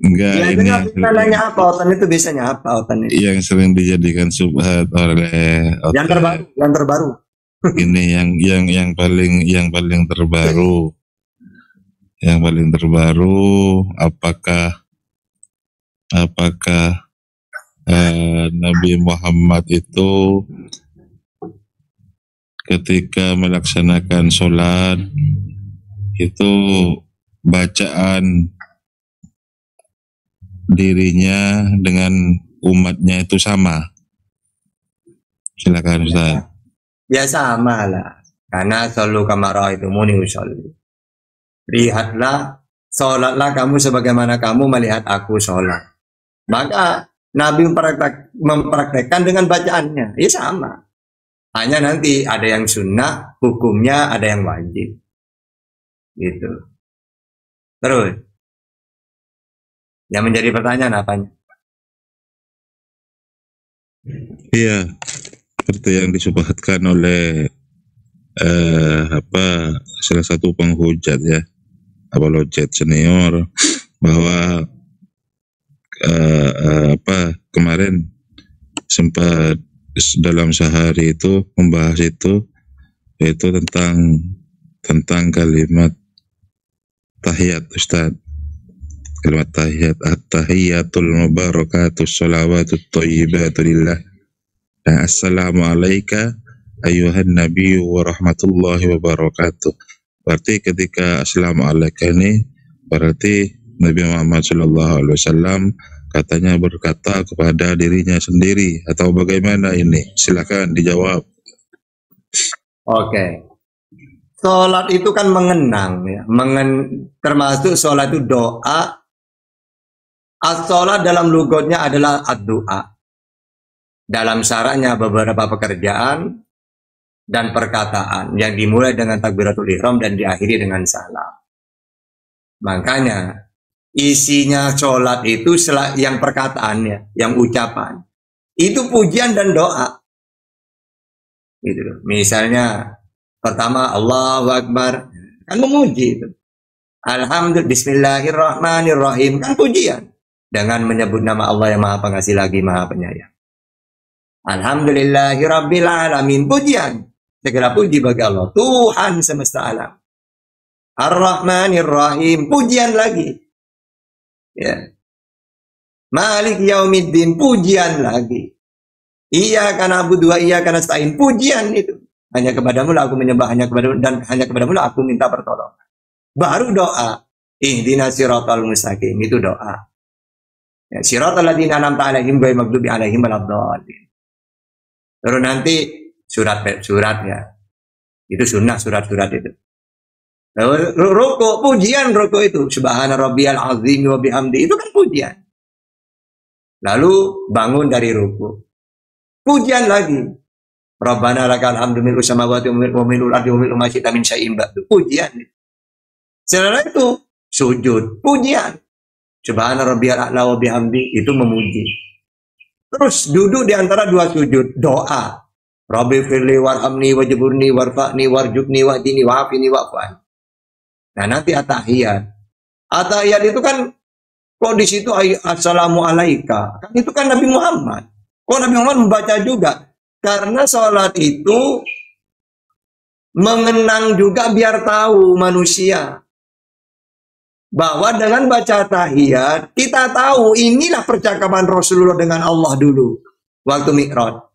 Enggak, biasanya kita nanya apa? Otan itu biasanya apa? Otan itu yang sering dijadikan subhat oleh yang terbaru. Ini yang paling terbaru. Yang paling terbaru apakah Nabi Muhammad itu ketika melaksanakan sholat itu bacaan dirinya dengan umatnya itu sama? Silakan Ustaz. Ya sama lah, karena selalu kamara itu muni usolli. Lihatlah, sholatlah kamu sebagaimana kamu melihat aku sholat. Maka Nabi mempraktekkan dengan bacaannya, ya sama. Hanya nanti ada yang sunnah, hukumnya ada yang wajib. Gitu. Terus, yang menjadi pertanyaan apanya? Iya, seperti yang disubhatkan oleh salah satu penghujat ya, apologet senior, bahwa kemarin sempat dalam sehari itu membahas itu, yaitu tentang kalimat tahiyat, Ustaz. Kalimat tahiyat, at-tahiyatul mubarakatus sholawatut thayyibatu lillah. Dan assalamu alayka ayuhan nabi wa rahmatullahi wa barakatuh. Berarti ketika assalamu alayka ini berarti Nabi Muhammad SAW katanya berkata kepada dirinya sendiri, atau bagaimana ini? Silakan dijawab. Oke. Sholat itu kan mengenang ya. Termasuk sholat itu doa. As-sholat dalam lugotnya adalah ad-du'a. Dalam syaratnya beberapa pekerjaan dan perkataan yang dimulai dengan takbiratul ihram dan diakhiri dengan salam. Makanya isinya sholat itu yang perkataannya, yang ucapan, itu pujian dan doa. Gitu. Misalnya pertama Allahu Akbar, kan memuji itu. Alhamdulillah, Bismillahirrahmanirrahim, kan pujian. Dengan menyebut nama Allah yang Maha Pengasih lagi Maha Penyayang. Alhamdulillahirabbil alamin, pujian. Segala puji bagi Allah, Tuhan semesta alam. Ar-Rahmanir-Rahim, pujian lagi. Ya. Malik Yaumiddin, pujian lagi. Iyyaka na'budu wa iyyaka nasta'in, pujian itu. Hanya kepadamu lah aku menyembah, hanya kepadamu lah aku minta pertolongan. Baru doa. Ihdinas siratal mustaqim, itu doa. Ya, siratal ladzina an'amta 'alaihim ghairil maghdubi 'alaihim waladdallin. Terus nanti surat ya. Itu sunnah surat-surat itu. Rukuk, pujian rukuk itu. Subhana rabbiyal azim wa bihamdi, itu kan pujian. Lalu bangun dari rukuk. Pujian lagi. Rabbana lakal hamdu mil'u samawati wa mil'ul ardi wa mil'u ma syi'ta min syai'in ba'du. Pujian. Setelah itu sujud, pujian. Subhana rabbiyal a'la wa bihamdi, itu memuji. Terus duduk di antara dua sujud, doa. Rabbi firli warhamni wajburni warfa'ni warjubni wahdini wa'afini wa'fu'an. Nah, nanti atahiyat. Atahiyat itu kan kok di situ assalamu alaika. Kan itu kan Nabi Muhammad. Kok Nabi Muhammad membaca juga? Karena sholat itu mengenang juga biar tahu manusia. Bahwa dengan baca tahiyat, kita tahu inilah percakapan Rasulullah dengan Allah dulu. Waktu Mi'raj.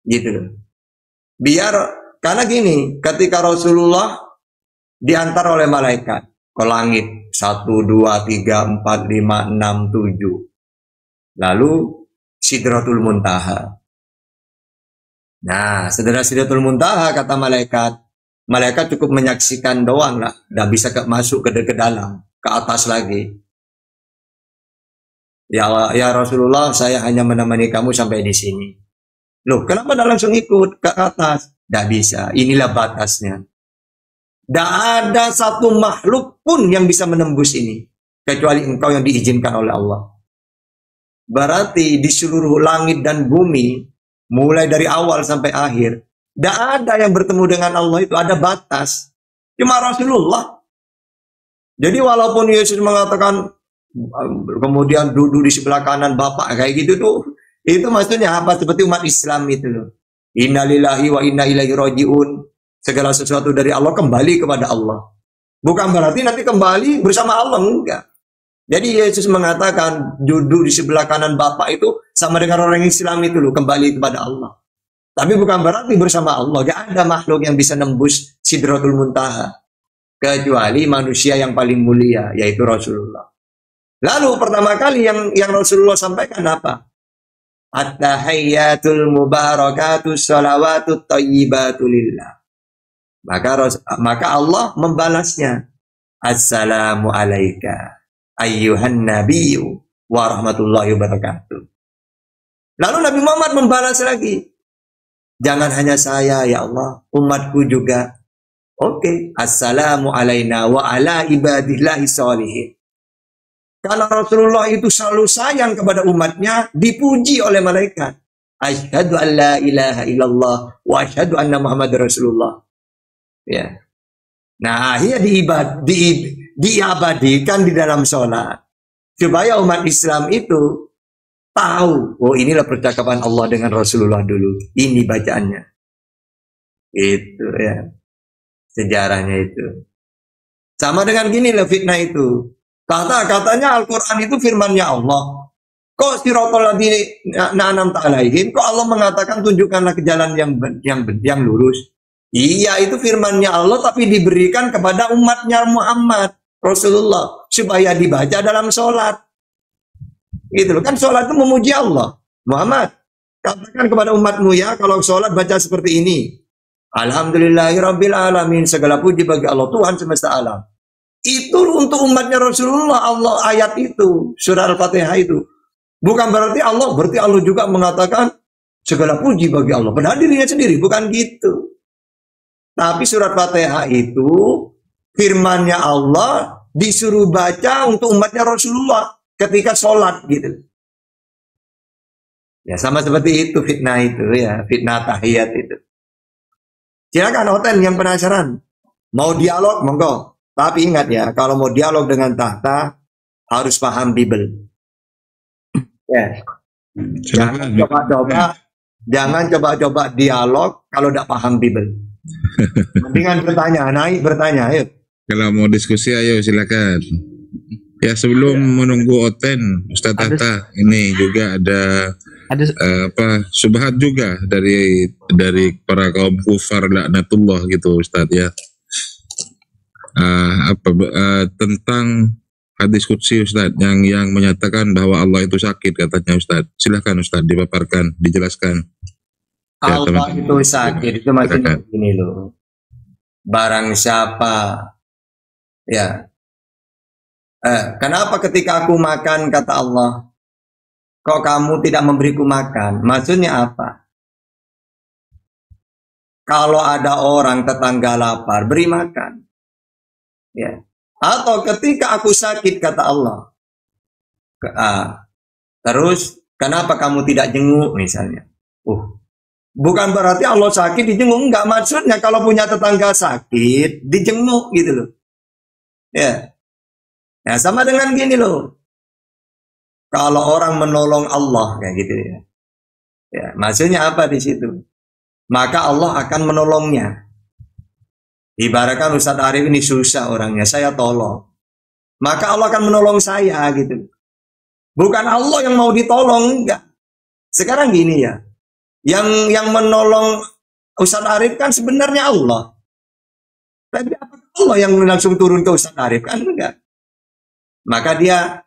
Gitu loh. Biar, karena gini, ketika Rasulullah diantar oleh malaikat ke langit 1, 2, 3, 4, 5, 6, 7. Lalu Sidratul Muntaha. Nah, setelah Sidratul Muntaha kata malaikat cukup menyaksikan doang lah, nggak bisa masuk ke dalam, ke atas lagi. Ya Rasulullah, saya hanya menemani kamu sampai di sini. Loh, kenapa tidak langsung ikut ke atas? Tidak bisa, inilah batasnya. Tidak ada satu makhluk pun yang bisa menembus ini, kecuali engkau yang diizinkan oleh Allah. Berarti di seluruh langit dan bumi, mulai dari awal sampai akhir, tidak ada yang bertemu dengan Allah itu, ada batas. Cuma Rasulullah. Jadi walaupun Yesus mengatakan, kemudian duduk di sebelah kanan Bapak, kayak gitu tuh, itu maksudnya apa? Seperti umat Islam itu loh. Innalillahi wa inna ilaihi raji'un. Segala sesuatu dari Allah kembali kepada Allah. Bukan berarti nanti kembali bersama Allah, enggak. Jadi Yesus mengatakan duduk di sebelah kanan Bapak itu sama dengan orang Islam itu loh, kembali kepada Allah. Tapi bukan berarti bersama Allah. Gak ada makhluk yang bisa nembus Sidratul Muntaha kecuali manusia yang paling mulia, yaitu Rasulullah. Lalu pertama kali yang Rasulullah sampaikan apa? At-tahiyyatul mubarakatus shalawatut thayyibatu lillah. Maka Allah membalasnya. Assalamu alayka ayyuhan nabiyyu wa rahmatullahi wabarakatuh. Lalu Nabi Muhammad membalas lagi. Jangan hanya saya ya Allah, umatku juga. Oke, assalamu alayna wa ala ibadillahi sholihin. Karena Rasulullah itu selalu sayang kepada umatnya, dipuji oleh malaikat. Asyhadu an la ilaha illallah wa asyhadu anna Muhammad Rasulullah. Ya. Nah, akhirnya diabadikan di dalam sholat. Supaya umat Islam itu tahu, oh inilah percakapan Allah dengan Rasulullah dulu. Ini bacaannya. Itu ya. Sejarahnya itu. Sama dengan gini lah fitnah itu. Katanya Al-Quran itu firmannya Allah. Kok siratal ladzina an'amta alaihim? Kok Allah mengatakan tunjukkanlah ke jalan yang lurus? Iya, itu firmannya Allah tapi diberikan kepada umatnya Muhammad Rasulullah supaya dibaca dalam sholat. Gitu loh, kan sholat itu memuji Allah. Muhammad, katakan kepada umatmu ya, kalau sholat baca seperti ini. Alhamdulillahirabbil alamin, segala puji bagi Allah Tuhan semesta alam. Itu untuk umatnya Rasulullah, Allah ayat itu, surah Al-Fatihah itu. Bukan berarti Allah juga mengatakan segala puji bagi Allah. Padahal dirinya sendiri, bukan gitu. Tapi surat Fatihah itu firmannya Allah disuruh baca untuk umatnya Rasulullah ketika sholat gitu. Ya sama seperti itu fitnah itu ya, fitnah tahiyat itu. Silakan Oten yang penasaran. Mau dialog, monggo. Tapi ingat ya, kalau mau dialog dengan tahta, harus paham Bible. Ya. Jangan coba-coba dialog kalau tidak paham Bible. Mendingan bertanya, ayo. Kalau mau diskusi, ayo silakan. Ya sebelum menunggu Oten, Ustaz Tahta, ini juga ada subhat juga dari para kaum kufar laknatullah gitu Ustaz ya. Tentang hadis qudsi Ustaz yang menyatakan bahwa Allah itu sakit katanya Ustaz. Silakan Ustaz dipaparkan, dijelaskan. Allah ya, itu sakit itu maksudnya begini loh. Barang siapa ya. Kenapa ketika aku makan kata Allah, kok kamu tidak memberiku makan? Maksudnya apa? Kalau ada orang tetangga lapar, beri makan. Ya. Atau ketika aku sakit kata Allah. Terus kenapa kamu tidak jenguk misalnya? Bukan berarti Allah sakit dijenguk, enggak, maksudnya kalau punya tetangga sakit dijenguk gitu loh. Ya. Nah, sama dengan gini loh. Kalau orang menolong Allah kayak gitu ya. Ya, maksudnya apa di situ? Maka Allah akan menolongnya. Ibaratkan Ustadz Arif ini susah orangnya, saya tolong. Maka Allah akan menolong saya gitu. Bukan Allah yang mau ditolong, enggak. Sekarang gini ya. Yang menolong Ustadz Arif kan sebenarnya Allah. Tapi apa Allah yang langsung turun ke Ustadz Arif? Kan enggak. Maka dia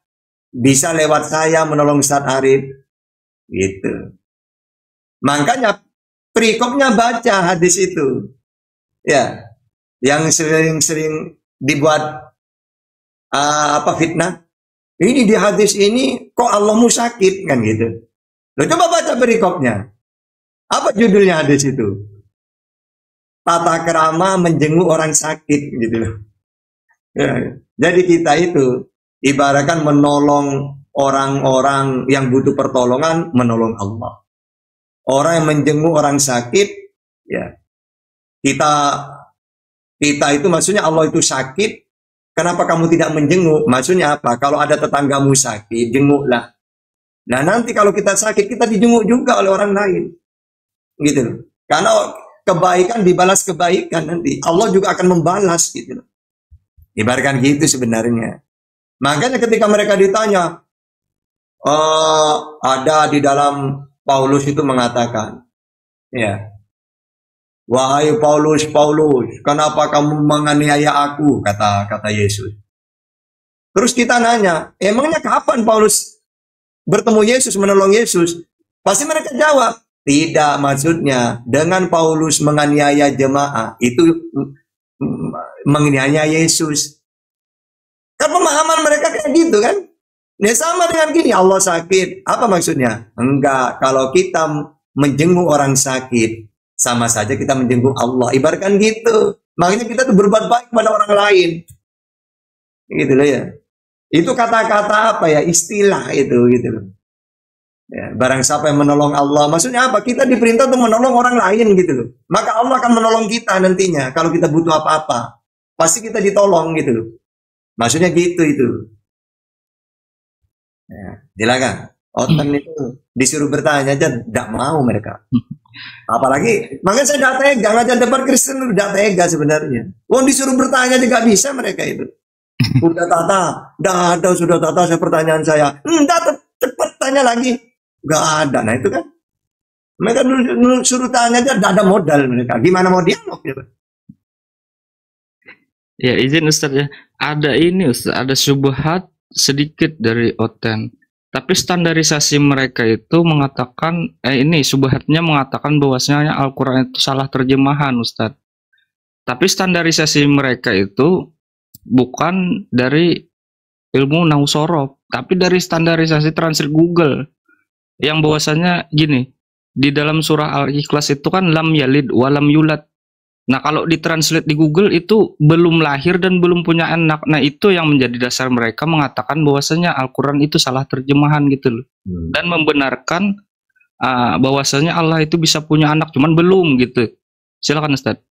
bisa lewat saya menolong Ustadz Arif. Gitu. Makanya perikopnya baca hadis itu. Ya. Yang sering-sering dibuat fitnah. Ini di hadis ini kok Allahmu sakit kan gitu. Lo coba baca perikopnya. Apa judulnya hadis itu? Tata kerama menjenguk orang sakit gitu loh. Ya, jadi kita itu ibaratkan menolong orang-orang yang butuh pertolongan, menolong Allah. Orang yang menjenguk orang sakit, ya kita itu maksudnya Allah itu sakit. Kenapa kamu tidak menjenguk? Maksudnya apa? Kalau ada tetanggamu sakit, jenguklah. Nah nanti kalau kita sakit, kita dijenguk juga oleh orang lain. Gitu loh. Karena kebaikan dibalas kebaikan nanti. Allah juga akan membalas gitu loh. Ibaratkan gitu sebenarnya. Makanya ketika mereka ditanya, ada di dalam Paulus itu mengatakan, ya, wahai Paulus, kenapa kamu menganiaya aku? Kata Yesus. Terus kita nanya, emangnya kapan Paulus bertemu Yesus, menolong Yesus? Pasti mereka jawab, tidak, maksudnya dengan Paulus menganiaya jemaah itu menganiaya Yesus. Kan pemahaman mereka kayak gitu kan? Nah, sama dengan gini, Allah sakit. Apa maksudnya? Enggak, kalau kita menjenguk orang sakit, sama saja kita menjenguk Allah. Ibaratkan gitu. Makanya kita tuh berbuat baik pada orang lain. Gitu loh ya. Itu kata-kata apa ya? Istilah itu gitu loh. Ya, barang siapa yang menolong Allah, maksudnya apa? Kita diperintah untuk menolong orang lain gitu loh. Maka Allah akan menolong kita nantinya. Kalau kita butuh apa-apa, pasti kita ditolong gitu loh. Maksudnya gitu itu. Ya, silakan. Otan itu disuruh bertanya aja, tidak mau mereka. Apalagi, makanya saya tidak tega, ngajar depan Kristen tidak tega sebenarnya. Wong disuruh bertanya juga bisa mereka itu. Sudah tata, saya pertanyaan saya. Cepat tanya lagi. Gak ada, nah itu kan. Mereka suruh tanya aja, tidak ada modal mereka. Gimana mau dialog gitu? Ya izin Ustaz ya. Ada ini Ustaz, ada syubhat sedikit dari Oten. Tapi standarisasi mereka itu mengatakan, ini subhatnya mengatakan bahwasanya Al-Quran itu salah terjemahan Ustaz. Tapi standarisasi mereka itu bukan dari ilmu Nausorof, tapi dari standarisasi translate Google. Yang bahwasanya gini, di dalam surah Al-Ikhlas itu kan lam yalid walam yulad. Nah kalau ditranslate di Google itu belum lahir dan belum punya anak. Nah itu yang menjadi dasar mereka mengatakan bahwasanya Al-Quran itu salah terjemahan gitu loh. Dan membenarkan bahwasanya Allah itu bisa punya anak, cuman belum gitu. Silakan Ustaz.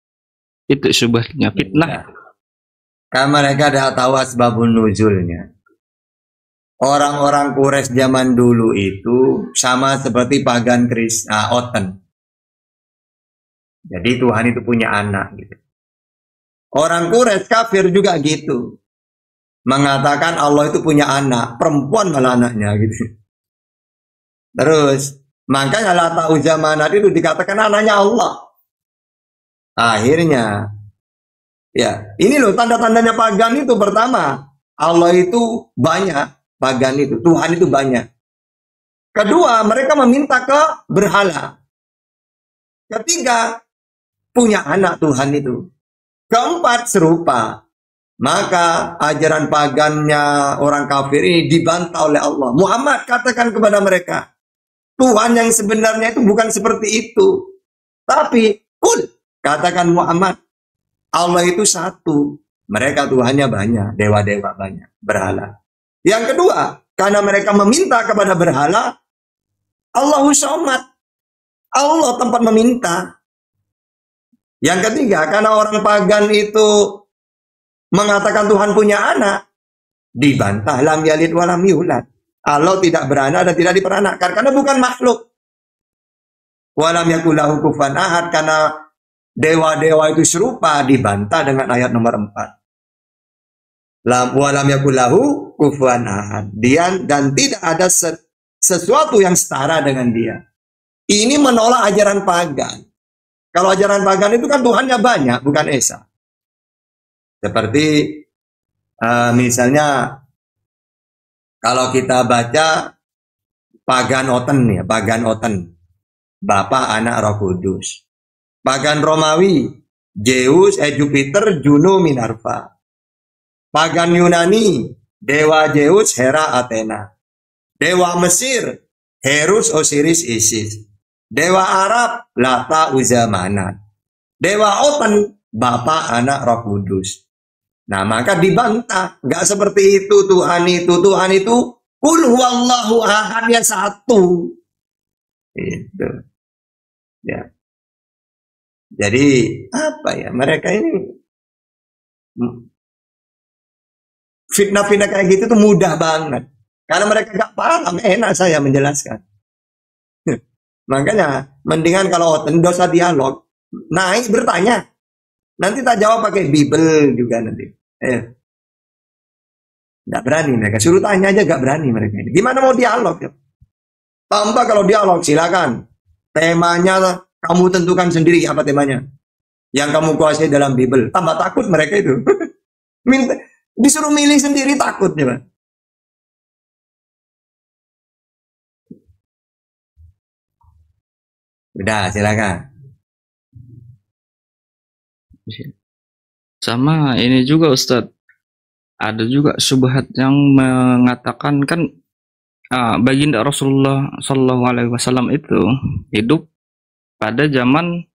Itu syubhatnya, fitnah. Karena mereka tidak tahu asbabun nuzulnya. Orang-orang Quraisy zaman dulu itu sama seperti pagan Oten. Jadi Tuhan itu punya anak gitu. Orang Quraisy kafir juga gitu. Mengatakan Allah itu punya anak, perempuan malah anaknya gitu. Terus, makanya Lata Uzza Manat itu dikatakan anaknya Allah. Akhirnya, ya, ini loh tanda-tandanya pagan itu. Pertama, Allah itu banyak. Pagan itu, Tuhan itu banyak. Kedua, mereka meminta ke berhala. Ketiga, punya anak Tuhan itu. Keempat, serupa. Maka ajaran pagannya orang kafir ini dibantah oleh Allah. Muhammad katakan kepada mereka, Tuhan yang sebenarnya itu bukan seperti itu. Tapi, katakan Muhammad, Allah itu satu. Mereka Tuhannya banyak, dewa-dewa banyak, berhala. Yang kedua, karena mereka meminta kepada berhala, Allahu Somad. Allah tempat meminta. Yang ketiga, karena orang pagan itu mengatakan Tuhan punya anak, dibantah lam yalid walam yulad. Allah tidak beranak dan tidak diperanakkan karena bukan makhluk. Walam yakul lahu kufuwan ahad, karena dewa-dewa itu serupa, dibantah dengan ayat nomor 4. Walam yakul lahu kufuwan ahad. Dia dan tidak ada sesuatu yang setara dengan dia. Ini menolak ajaran pagan. Kalau ajaran pagan itu kan Tuhannya banyak, bukan esa. Seperti misalnya kalau kita baca pagan Oten ya, pagan Oten, Bapa, Anak, Roh Kudus. Pagan Romawi, Zeus, Jupiter, Juno, Minerva. Pagan Yunani, Dewa Zeus, Hera, Athena. Dewa Mesir, Herus, Osiris, Isis. Dewa Arab, Lata, Uzza, Manat. Dewa Oten, Bapa, Anak, Roh Kudus. Nah, maka dibantah. Nggak seperti itu, Tuhan itu. Tuhan itu, Qul huwallahu ahad, yang satu. Itu. Ya. Jadi, apa ya, mereka ini fitnah-fitnah kayak gitu tuh mudah banget. Karena mereka nggak paham, enak saya menjelaskan. Makanya, mendingan kalau Oten dosa dialog, naik bertanya. Nanti tak jawab pakai Bible juga nanti. Nggak berani mereka. Suruh tanya aja nggak berani mereka. Gimana mau dialog? Ya? Tambah kalau dialog, silakan. Temanya kamu tentukan sendiri apa temanya. Yang kamu kuasai dalam Bible. Tambah takut mereka itu. Disuruh milih sendiri takut. Ya, udah, silakan. Sama ini juga Ustadz, ada juga syubhat yang mengatakan kan baginda Rasulullah Shallallahu Alaihi Wasallam itu hidup pada zaman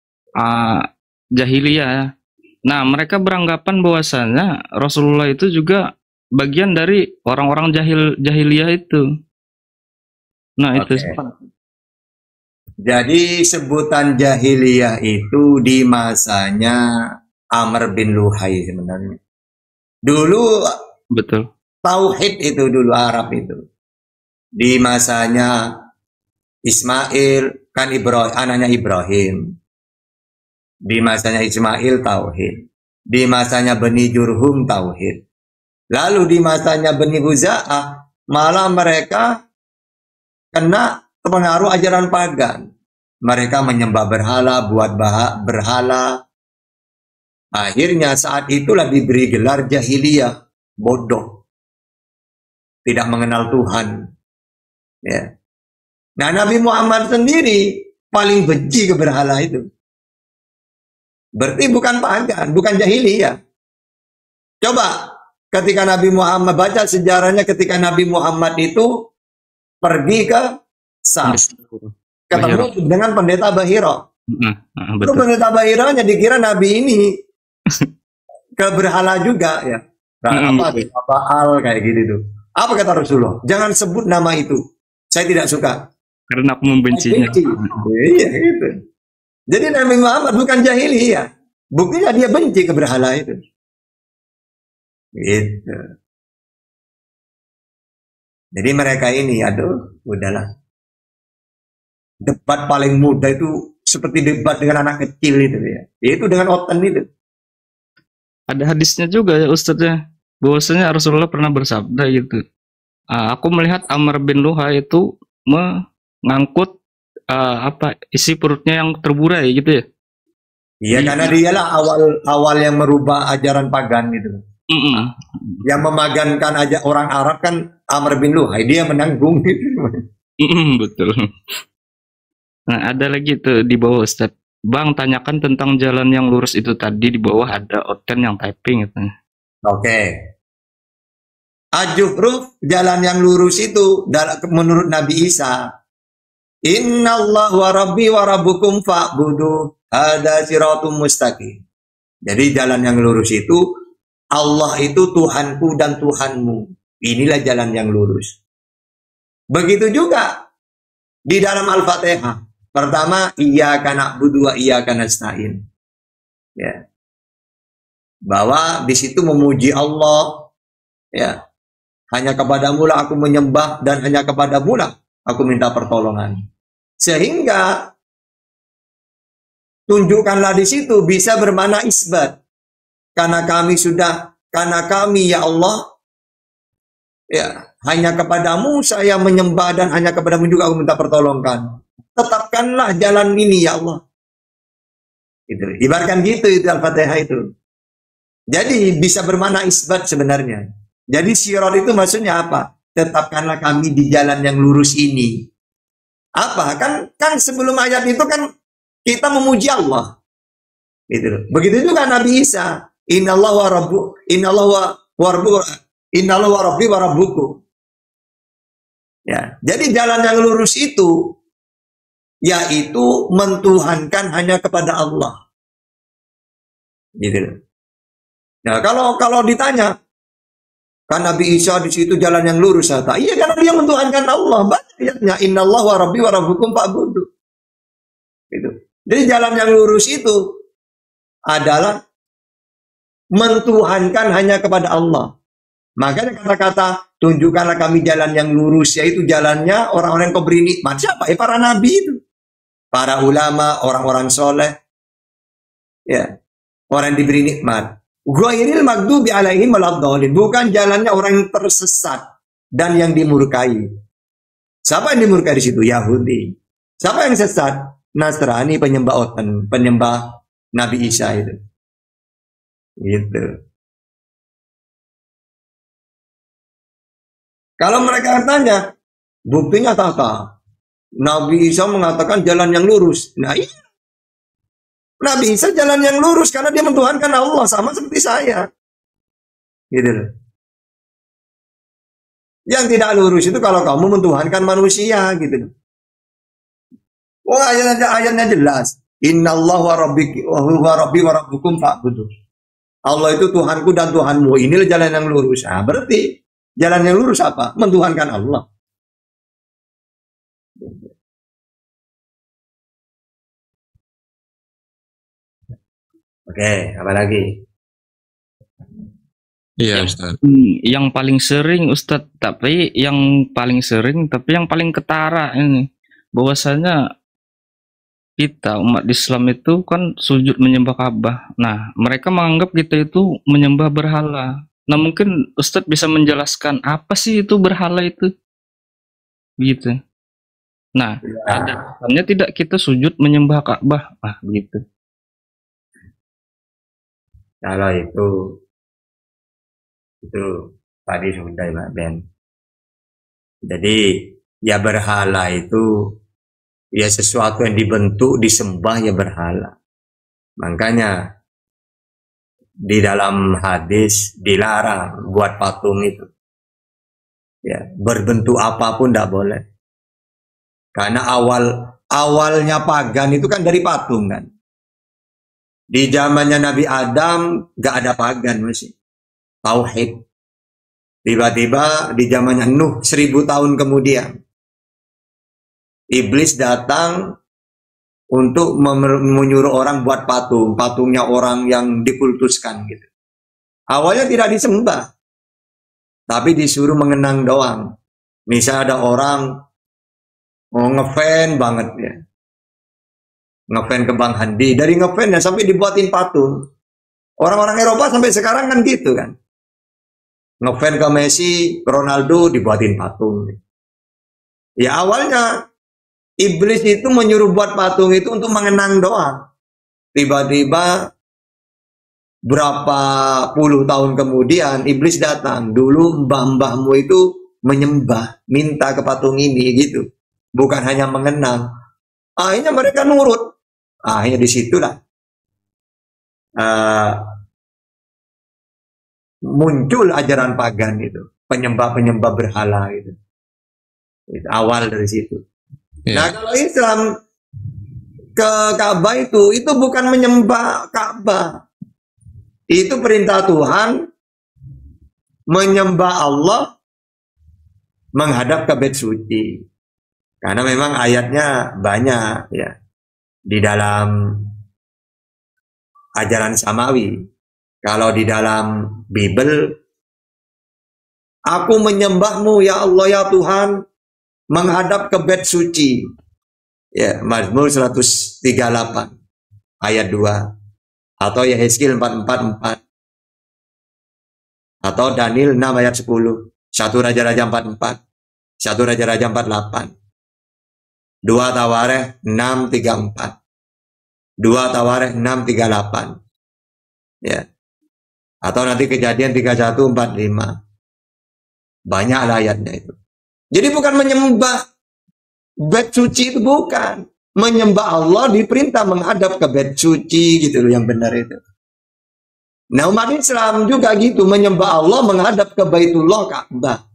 jahiliyah. Nah, mereka beranggapan bahwasanya Rasulullah itu juga bagian dari orang-orang jahiliyah itu. Nah, itu. Jadi sebutan jahiliyah itu di masanya Amr bin Luhai sebenarnya. Dulu betul. Tauhid itu dulu Arab itu. Di masanya Ismail kan anaknya Ibrahim. Di masanya Ismail Tauhid. Di masanya Bani Jurhum Tauhid. Lalu di masanya Bani Huza'ah malah mereka kena pengaruh ajaran pagan. Mereka menyembah berhala, buat berhala. Akhirnya saat itulah diberi gelar jahiliyah, bodoh. Tidak mengenal Tuhan. Ya. Nah, Nabi Muhammad sendiri paling benci ke berhala itu. Berarti bukan pagan, bukan jahiliyah. Coba ketika Nabi Muhammad, baca sejarahnya ketika Nabi Muhammad itu pergi ke Sam, ketemu dengan pendeta Bahira. Itu pendeta Bahiranya dikira Nabi ini ke berhala juga ya. Apa Baal kayak gitu tuh. Apa kata Rasulullah? Jangan sebut nama itu. Saya tidak suka. Karena aku membencinya. Iya gitu. Jadi Nabi Muhammad bukan jahiliyah. Buktinya dia benci ke berhala itu. Gitu. Jadi mereka ini, aduh, udahlah. Debat paling mudah itu seperti debat dengan anak kecil itu ya. Itu dengan Oten itu. Ada hadisnya juga ya Ustadz ya. Bahwasanya Rasulullah pernah bersabda gitu. Aku melihat Amr bin Luhai itu mengangkut isi perutnya yang terburai gitu ya. Iya, karena dialah awal yang merubah ajaran pagan gitu. Yang memagankan aja orang Arab kan Amr bin Luhai, dia menanggung gitu. Betul. Nah, ada lagi tuh di bawah Ustaz. Bang, tanyakan tentang jalan yang lurus itu tadi, di bawah ada Oten yang typing gitu. Oke. Ajufruf, jalan yang lurus itu menurut Nabi Isa. Innallahu wa rabbi wa rabbukum fa'budu. Ada siratum mustaqim. Jadi jalan yang lurus itu, Allah itu Tuhanku dan Tuhanmu. Inilah jalan yang lurus. Begitu juga di dalam Al-Fatihah. Pertama, iyyaka na'budu wa iyyaka nasta'in. Ya. Bahwa di situ memuji Allah. Ya. Hanya kepadamu lah aku menyembah dan hanya kepadamu lah aku minta pertolongan. Sehingga tunjukkanlah di situ bisa bermakna isbat. Karena kami ya Allah, ya hanya kepadamu saya menyembah dan hanya kepadamu juga aku minta pertolongan. Tetapkanlah jalan ini ya Allah. Itu ibaratkan gitu itu Al-Fatihah itu. Jadi bisa bermakna isbat sebenarnya. Jadi sirat itu maksudnya apa? Tetapkanlah kami di jalan yang lurus ini. Apa? Kan sebelum ayat itu kan kita memuji Allah. Gitu. Begitu juga Nabi Isa. Innallahu wa rabbu, innallahu wa rabbu, innallahu wa rabbi wa rabbukum. Ya, jadi jalan yang lurus itu yaitu mentuhankan hanya kepada Allah. Gitu. Nah, kalau ditanya, kan Nabi Isa di situ jalan yang lurus, kata, iya karena dia mentuhankan Allah. Banyak ayatnya, innallahu wa rabbi wa rabbukum fa'budu. Gitu. Jadi jalan yang lurus itu adalah mentuhankan hanya kepada Allah. Makanya kata-kata tunjukkanlah kami jalan yang lurus, yaitu jalannya orang-orang yang kau beri nikmat. Siapa? Para nabi itu. Para ulama, orang-orang soleh. Ya. Orang yang diberi nikmat. Ghairil maghdubi alaihim waladdallin. Bukan jalannya orang yang tersesat dan yang dimurkai. Siapa yang dimurkai di situ? Yahudi. Siapa yang sesat? Nasrani, penyembah oten, penyembah Nabi Isa itu. Gitu. Kalau mereka tanya, buktinya tak. Nabi Isa mengatakan jalan yang lurus. Nah iya. Nabi Isa jalan yang lurus karena dia mentuhankan Allah sama seperti saya. Gitu. Yang tidak lurus itu kalau kamu mentuhankan manusia gitu. Oh ayatnya jelas. Innallaha wa rabbi wa rabbukum fa'budu. Allah itu Tuhanku dan Tuhanmu. Inilah jalan yang lurus. Nah, berarti jalan yang lurus apa? Mentuhankan Allah. Oke, apa lagi? Iya, Ustaz. Yang paling sering Ustadz, tapi yang paling ketara ini bahwasanya kita umat Islam itu kan sujud menyembah Ka'bah. Nah, mereka menganggap kita itu menyembah berhala. Nah, mungkin Ustadz bisa menjelaskan apa sih itu berhala itu? Begitu. Nah, ada tidak kita sujud menyembah Ka'bah? Nah, begitu. Kalau itu tadi sudah Mbak Ben. Jadi ya berhala itu ya sesuatu yang dibentuk disembah ya berhala. Makanya di dalam hadis dilarang buat patung itu. Ya, berbentuk apapun tidak boleh. Karena awalnya pagan itu kan dari patung kan. Di zamannya Nabi Adam gak ada pagan masih. Tauhid. Tiba-tiba di zamannya Nuh 1000 tahun kemudian Iblis datang untuk menyuruh orang buat patung. Patungnya orang yang dikultuskan gitu. Awalnya tidak disembah. Tapi disuruh mengenang doang. Misalnya ada orang ngefan banget ya. Ngefan ke Bang Handi. Dari ngefan ya sampai dibuatin patung. Orang-orang Eropa sampai sekarang kan gitu kan. Ngefan ke Messi, Ronaldo dibuatin patung. Ya awalnya Iblis itu menyuruh buat patung itu untuk mengenang doang. Tiba-tiba berapa puluh tahun kemudian Iblis datang. Dulu mbah-mbahmu itu menyembah, minta ke patung ini gitu. Bukan hanya mengenang. Akhirnya mereka nurut. Akhirnya disitulah muncul ajaran pagan itu. Penyembah-penyembah berhala itu. Itu awal dari situ. Yeah. Nah kalau Islam ke Ka'bah itu bukan menyembah Ka'bah. Itu perintah Tuhan menyembah Allah menghadap ke Bait Suci. Karena memang ayatnya banyak ya di dalam ajaran samawi. Kalau di dalam Bible, aku menyembahmu ya Allah ya Tuhan menghadap ke Bait Suci. Ya, Mazmur 138 ayat 2 atau Yehezkiel 444 atau Daniel 6 ayat 10, 1 Raja-Raja 44, 1 Raja-Raja 48, 2 Tawarikh 634. 2 Tawarikh 6:38. Ya. Atau nanti Kejadian 31:45. Banyak ayatnya itu. Jadi bukan menyembah bait suci, itu bukan. Menyembah Allah diperintah menghadap ke bait suci gitu loh, yang benar itu. Nah, umat Islam juga gitu, menyembah Allah menghadap ke Baitullah Ka'bah.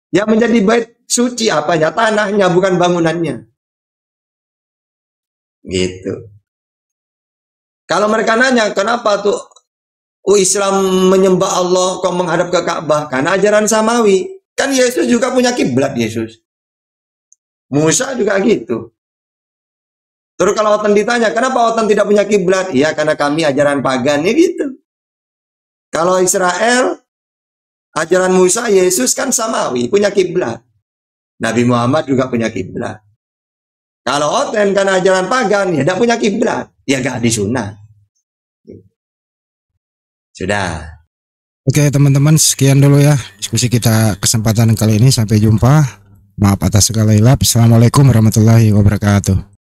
Yang menjadi bait suci apanya? Tanahnya, bukan bangunannya. Gitu. Kalau mereka nanya, kenapa tuh Islam menyembah Allah kok menghadap ke Ka'bah? Karena ajaran samawi. Kan Yesus juga punya kiblat, Yesus. Musa juga gitu. Terus kalau Oten ditanya, kenapa Oten tidak punya kiblat? Iya, karena kami ajaran pagan, ya gitu. Kalau Israel, ajaran Musa, Yesus kan samawi, punya kiblat. Nabi Muhammad juga punya kiblat. Kalau Oten karena ajaran pagan, ya tidak punya kiblat, ya gak disunat. Sudah. Oke teman-teman, sekian dulu ya diskusi kita kesempatan kali ini. Sampai jumpa. Maaf atas segala hilap. Assalamualaikum warahmatullahi wabarakatuh.